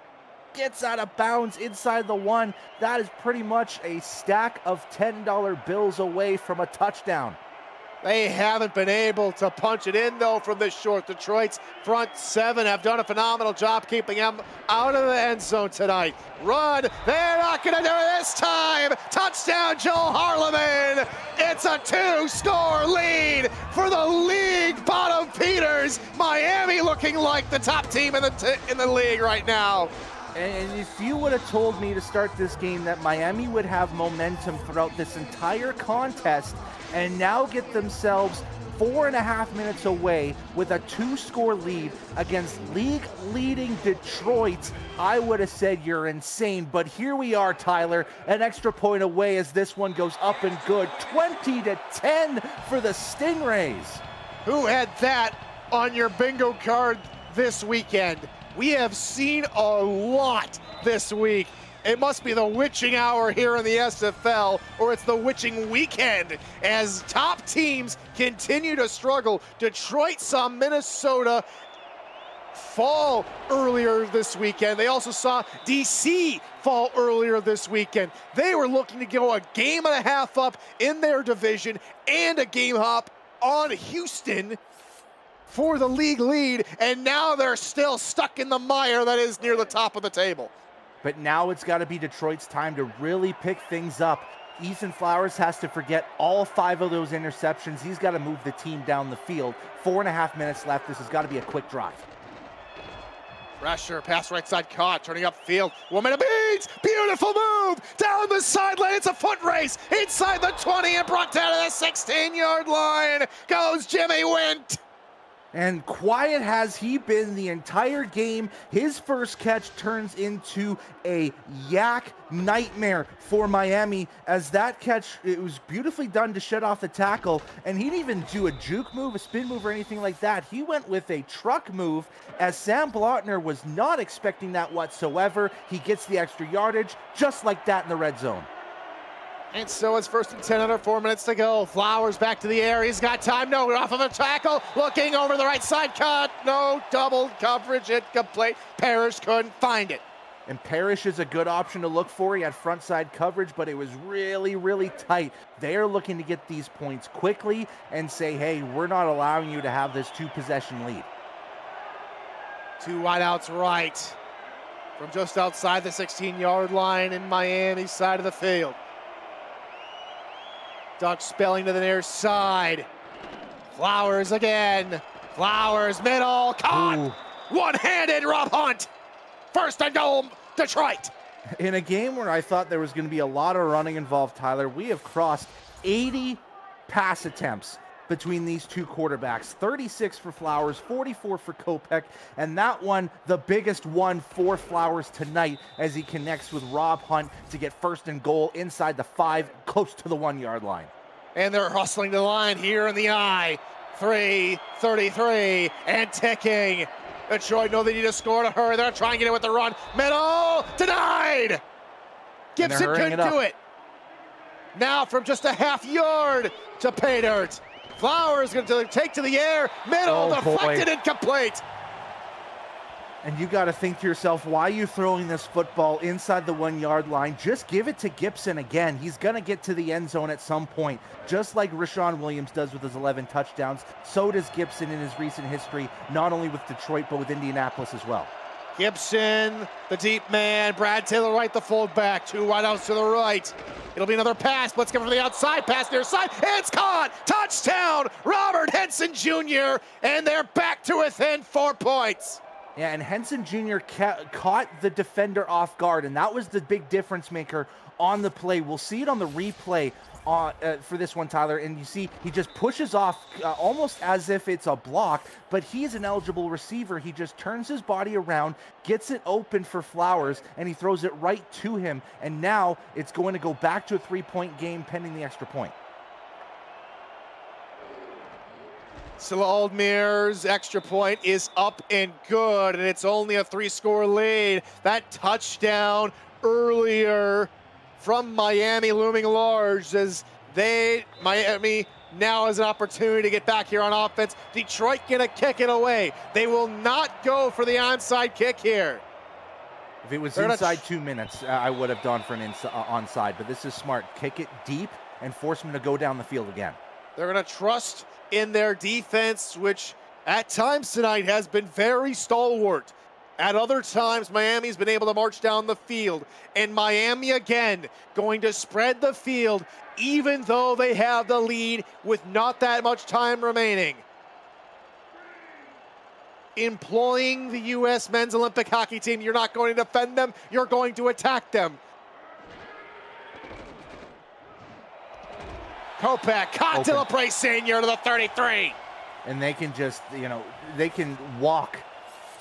gets out of bounds inside the 1. That is pretty much a stack of $10 bills away from a touchdown. They haven't been able to punch it in, though, from this short. Detroit's front 7 have done a phenomenal job keeping them out of the end zone tonight. Run, they're not going to do it this time. Touchdown, Joel Harleman. It's a 2-score lead for the league big bottom Peters. Miami looking like the top team in the league right now. And if you would have told me to start this game that Miami would have momentum throughout this entire contest and now get themselves 4.5 minutes away with a 2-score lead against league-leading Detroit, I would have said you're insane. But here we are, Tyler, an extra point away as this one goes up and good. 20-10 for the Stingrays. Who had that on your bingo card this weekend? We have seen a lot this week. It must be the witching hour here in the SFL, or it's the witching weekend as top teams continue to struggle. Detroit saw Minnesota fall earlier this weekend. They also saw DC fall earlier this weekend. They were looking to go a game and a half up in their division and a game up on Houston for the league lead, and now they're still stuck in the mire that is near the top of the table. But now it's got to be Detroit's time to really pick things up. Ethan Flowers has to forget all 5 of those interceptions. He's got to move the team down the field. 4.5 minutes left. This has got to be a quick drive. Pressure, pass right side caught, turning upfield. Woman of beads, beautiful move down the sideline. It's a foot race inside the 20 and brought down to the 16-yard line. Goes Jimmy Wint. And quiet has he been the entire game. His first catch turns into a yak nightmare for Miami as that catch, it was beautifully done to shut off the tackle, and he didn't even do a juke move, a spin move, or anything like that. He went with a truck move as Sam Blotner was not expecting that whatsoever. He gets the extra yardage just like that in the red zone. And so it's 1st and 10 under 4 minutes to go. Flowers back to the air. He's got time. No, off of a tackle. Looking over the right side. Cut. No, double coverage. Incomplete. Parrish couldn't find it. And Parrish is a good option to look for. He had front side coverage, but it was really, really tight. They're looking to get these points quickly and say, hey, we're not allowing you to have this 2-possession lead. 2 wideouts right from just outside the 16-yard line in Miami's side of the field. Duck spelling to the near side. Flowers again. Flowers middle. Caught. Ooh. One-handed Rob Hunt. 1st and goal, Detroit. In a game where I thought there was going to be a lot of running involved, Tyler, we have crossed 80 pass attempts between these two quarterbacks. 36 for Flowers, 44 for Kopech, and that one, the biggest one for Flowers tonight as he connects with Rob Hunt to get 1st and goal inside the 5, close to the 1-yard line. And they're hustling the line here in the eye. 3:33 and ticking. Detroit know they need a score to hurry. They're trying to get it with the run. Middle, denied. Gibson couldn't do it. Now from just a half yard to pay dirt. Flowers going to take to the air. Middle, deflected, incomplete. And you got to think to yourself, why are you throwing this football inside the 1-yard line? Just give it to Gibson again. He's going to get to the end zone at some point, just like Rashawn Williams does with his 11 touchdowns. So does Gibson in his recent history, not only with Detroit, but with Indianapolis as well. Gibson, the deep man. Brad Taylor right, the fullback. 2 wideouts to the right. It'll be another pass. Let's go from the outside. Pass near side. It's caught. Touchdown. Robert Henson Jr. And they're back to within 4 points. Yeah, and Henson Jr. caught the defender off guard, and that was the big difference maker on the play. We'll see it on the replay for this one, Tyler, and you see he just pushes off almost as if it's a block, but he's an eligible receiver. He just turns his body around, gets it open for Flowers, and he throws it right to him, and now it's going to go back to a 3-point game pending the extra point. Scylla Aldmir's extra point is up and good, and it's only a 3-score lead. That touchdown earlier from Miami looming large as Miami now has an opportunity to get back here on offense. Detroit gonna kick it away. They will not go for the onside kick here. If it was inside 2 minutes, I would have gone for an onside, but this is smart. Kick it deep and force them to go down the field again. They're gonna trust in their defense, which at times tonight has been very stalwart. At other times, Miami's been able to march down the field. And Miami again going to spread the field even though they have the lead with not that much time remaining. employing the U.S. men's Olympic hockey team. You're not going to defend them, you're going to attack them. Kopak, caught to LaPre Senior to the 33. And they can just, they can walk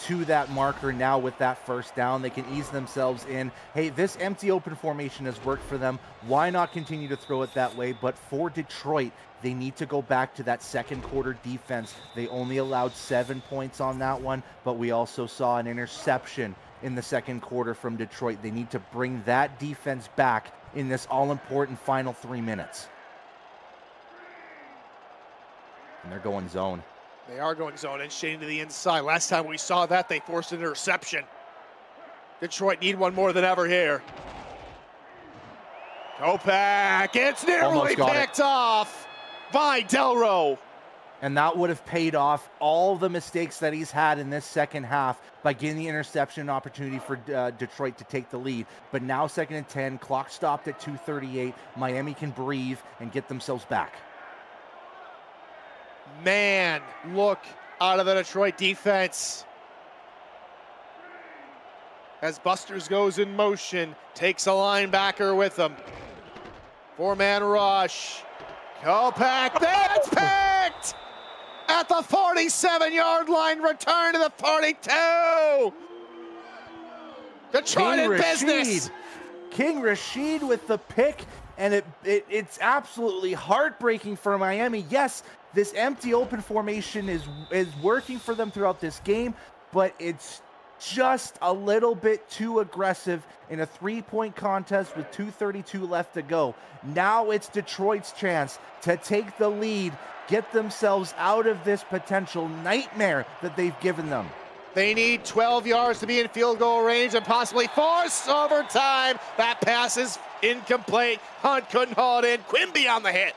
to that marker now with that first down. They can ease themselves in. Hey, this empty open formation has worked for them. Why not continue to throw it that way? But for Detroit, they need to go back to that second quarter defense. They only allowed 7 points on that one, but we also saw an interception in the second quarter from Detroit. They need to bring that defense back in this all-important final 3 minutes. And they're going zone. They are going zone and shading to the inside. Last time we saw that, they forced an interception. Detroit need one more than ever here. Kopak, it's nearly picked off by Delro. And that would have paid off all the mistakes that he's had in this second half by getting the interception opportunity for Detroit to take the lead. But now 2nd and 10, clock stopped at 2:38. Miami can breathe and get themselves back. Man, look out of the Detroit defense. As Busters goes in motion, takes a linebacker with him. 4-man rush. Kopak, that's picked! At the 47-yard line, return to the 42! Detroit in business! King Rashid with the pick, and it's absolutely heartbreaking for Miami. Yes, this empty open formation is working for them throughout this game, but it's just a little bit too aggressive in a 3-point contest with 2:32 left to go. Now it's Detroit's chance to take the lead, get themselves out of this potential nightmare that they've given them. They need 12 yards to be in field goal range and possibly force overtime. That pass is incomplete. Hunt couldn't haul it in. Quimby on the hit.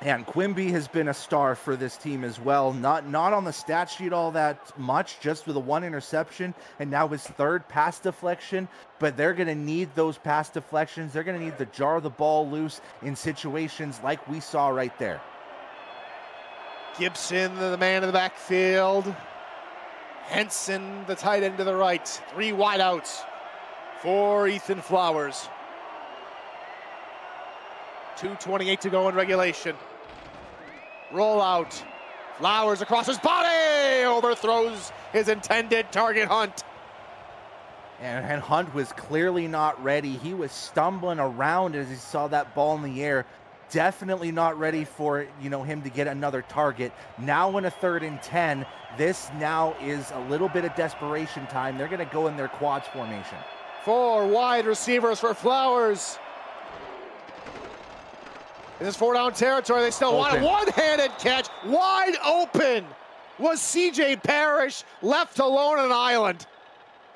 And Quimby has been a star for this team as well. Not on the stat sheet all that much, just with a 1 interception and now his 3rd pass deflection. But they're going to need those pass deflections. They're going to need to jar the ball loose in situations like we saw right there. Gibson, the man in the backfield. Henson, the tight end to the right. 3 wideouts for Ethan Flowers. 2:28 to go in regulation. Rollout. Flowers across his body. Overthrows his intended target, Hunt. And Hunt was clearly not ready. He was stumbling around as he saw that ball in the air. Definitely not ready for him to get another target. Now in a 3rd and 10, this now is a little bit of desperation time. They're going to go in their quads formation. 4 wide receivers for Flowers. This is 4-down territory. They still want a one-handed catch. Wide open was CJ Parrish, left alone on an island.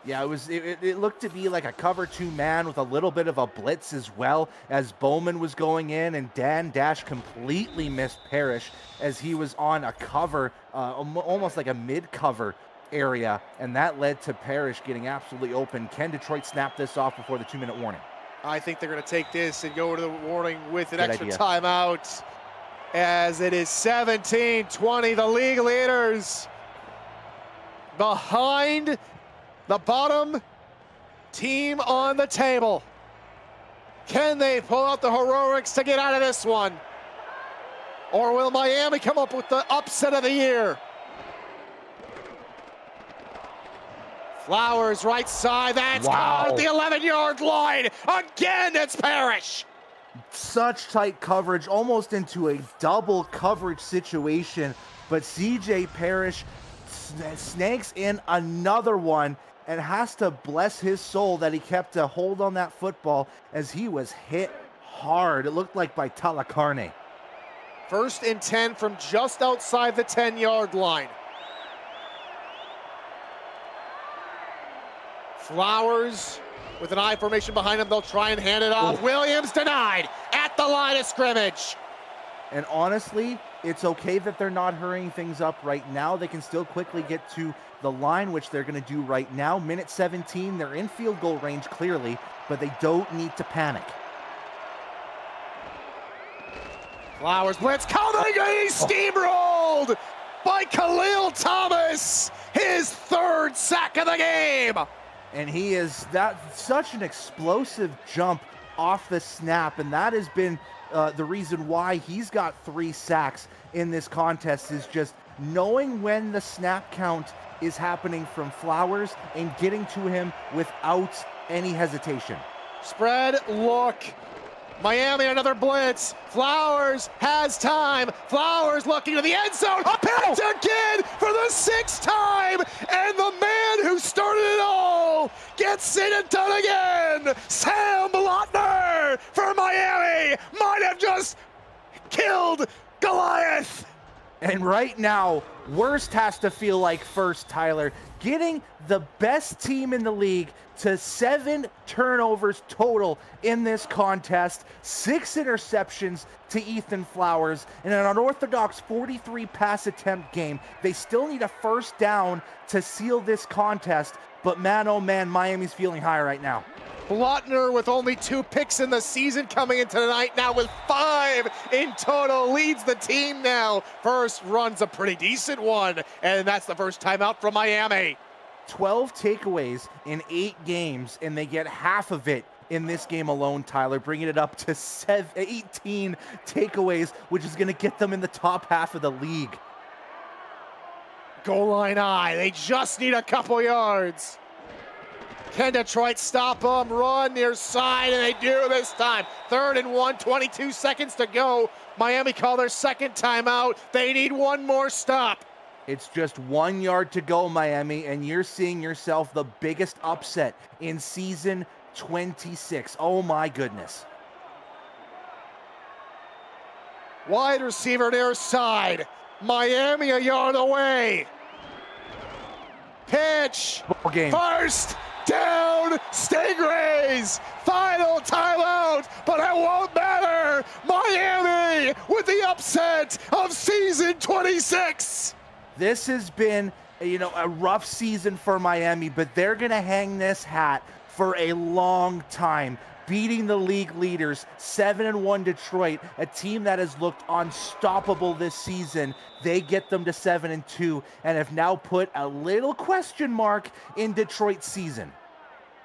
Yeah, it looked to be like a cover 2 man with a little bit of a blitz as well as Bowman was going in, and Dan Dash completely missed Parrish as he was on a cover, almost like a mid-cover area, and that led to Parrish getting absolutely open. Can Detroit snap this off before the 2-minute warning? I think they're going to take this and go to the warning with an extra timeout, as it is 17-20. The league leaders behind the bottom team on the table. Can they pull out the heroics to get out of this one? Or will Miami come up with the upset of the year? Flowers right side, that's caught at the 11-yard line. Again, it's Parrish. Such tight coverage, almost into a double coverage situation, but CJ Parrish snakes in another one and has to bless his soul that he kept a hold on that football as he was hit hard. It looked like by Talacarne. 1st and 10 from just outside the 10-yard line. Flowers with an I formation behind him. They'll try and hand it off. Williams denied at the line of scrimmage. And honestly, it's okay that they're not hurrying things up right now. They can still quickly get to the line, which they're going to do right now. Minute 17, they're in field goal range clearly, but they don't need to panic. Flowers blitz coming, he's steamrolled by Khalil Thomas. He his 3rd sack of the game. And he is such an explosive jump off the snap, and that has been the reason why he's got 3 sacks in this contest, is just knowing when the snap count is happening from Flowers and getting to him without any hesitation. Spread, look. Miami, another blitz. Flowers has time. Flowers looking to the end zone. Picked again for the 6th time. And the man who started it all gets it and done again. Sam Blotner for Miami might have just killed Goliath. And right now, worst has to feel like first, Tyler. Getting the best team in the league to 7 turnovers total in this contest, 6 interceptions to Ethan Flowers, and an unorthodox 43 pass attempt game. They still need a 1st down to seal this contest, but man, oh man, Miami's feeling high right now. Blotner with only 2 picks in the season coming into tonight, now with 5 in total, leads the team now. First run's a pretty decent one, and that's the first time out from Miami. 12 takeaways in 8 games, and they get half of it in this game alone, Tyler, bringing it up to 18 takeaways, which is going to get them in the top half of the league. Goal line eye, they just need a couple yards. Can Detroit stop them? Run near side, and they do this time. 3rd and 1, 22 seconds to go. Miami call their 2nd timeout. They need one more stop. It's just 1 yard to go, Miami, and you're seeing yourself the biggest upset in season 26. Oh my goodness. Wide receiver near side. Miami a yard away. Pitch. Ball game. First down, Stingrays. Final timeout, but it won't matter. Miami with the upset of season 26. This has been, a rough season for Miami, but they're going to hang this hat for a long time. Beating the league leaders, 7-1 Detroit, a team that has looked unstoppable this season. They get them to 7-2 and have now put a little question mark in Detroit's season.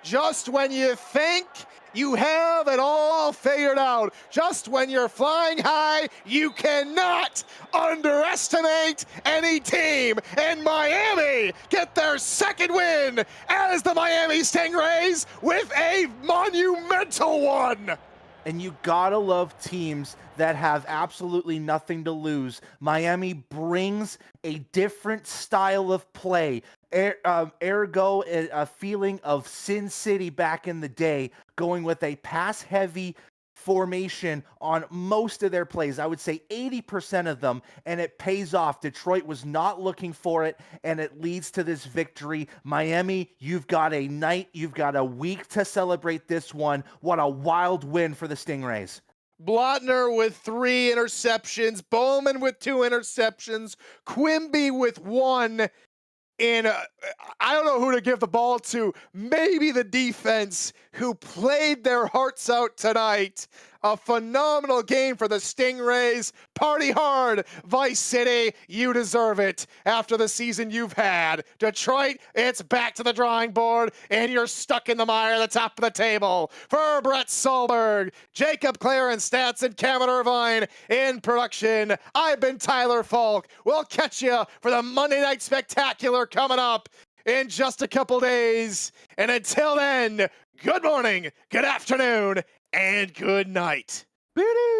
Just when you think you have it all figured out, just when you're flying high, you cannot underestimate any team. And Miami get their 2nd win as the Miami Stingrays with a monumental one. And you gotta love teams that have absolutely nothing to lose. Miami brings a different style of play. Ergo, a feeling of Sin City back in the day, going with a pass-heavy formation on most of their plays. I would say 80% of them, and it pays off. Detroit was not looking for it, and it leads to this victory. Miami, you've got a night, you've got a week to celebrate this one. What a wild win for the Stingrays. Blotner with 3 interceptions, Bowman with 2 interceptions, Quimby with 1. And I don't know who to give the ball to. Maybe the defense, who played their hearts out tonight. A phenomenal game for the Stingrays. Party hard, Vice City. You deserve it after the season you've had. Detroit, it's back to the drawing board, and you're stuck in the mire at the top of the table. For Brett Solberg, Jacob Clarence, Stats, and Cameron Irvine in production, I've been Tyler Falk. We'll catch you for the Monday Night Spectacular coming up in just a couple days. And until then, good morning, good afternoon, and good night. Boo-doo!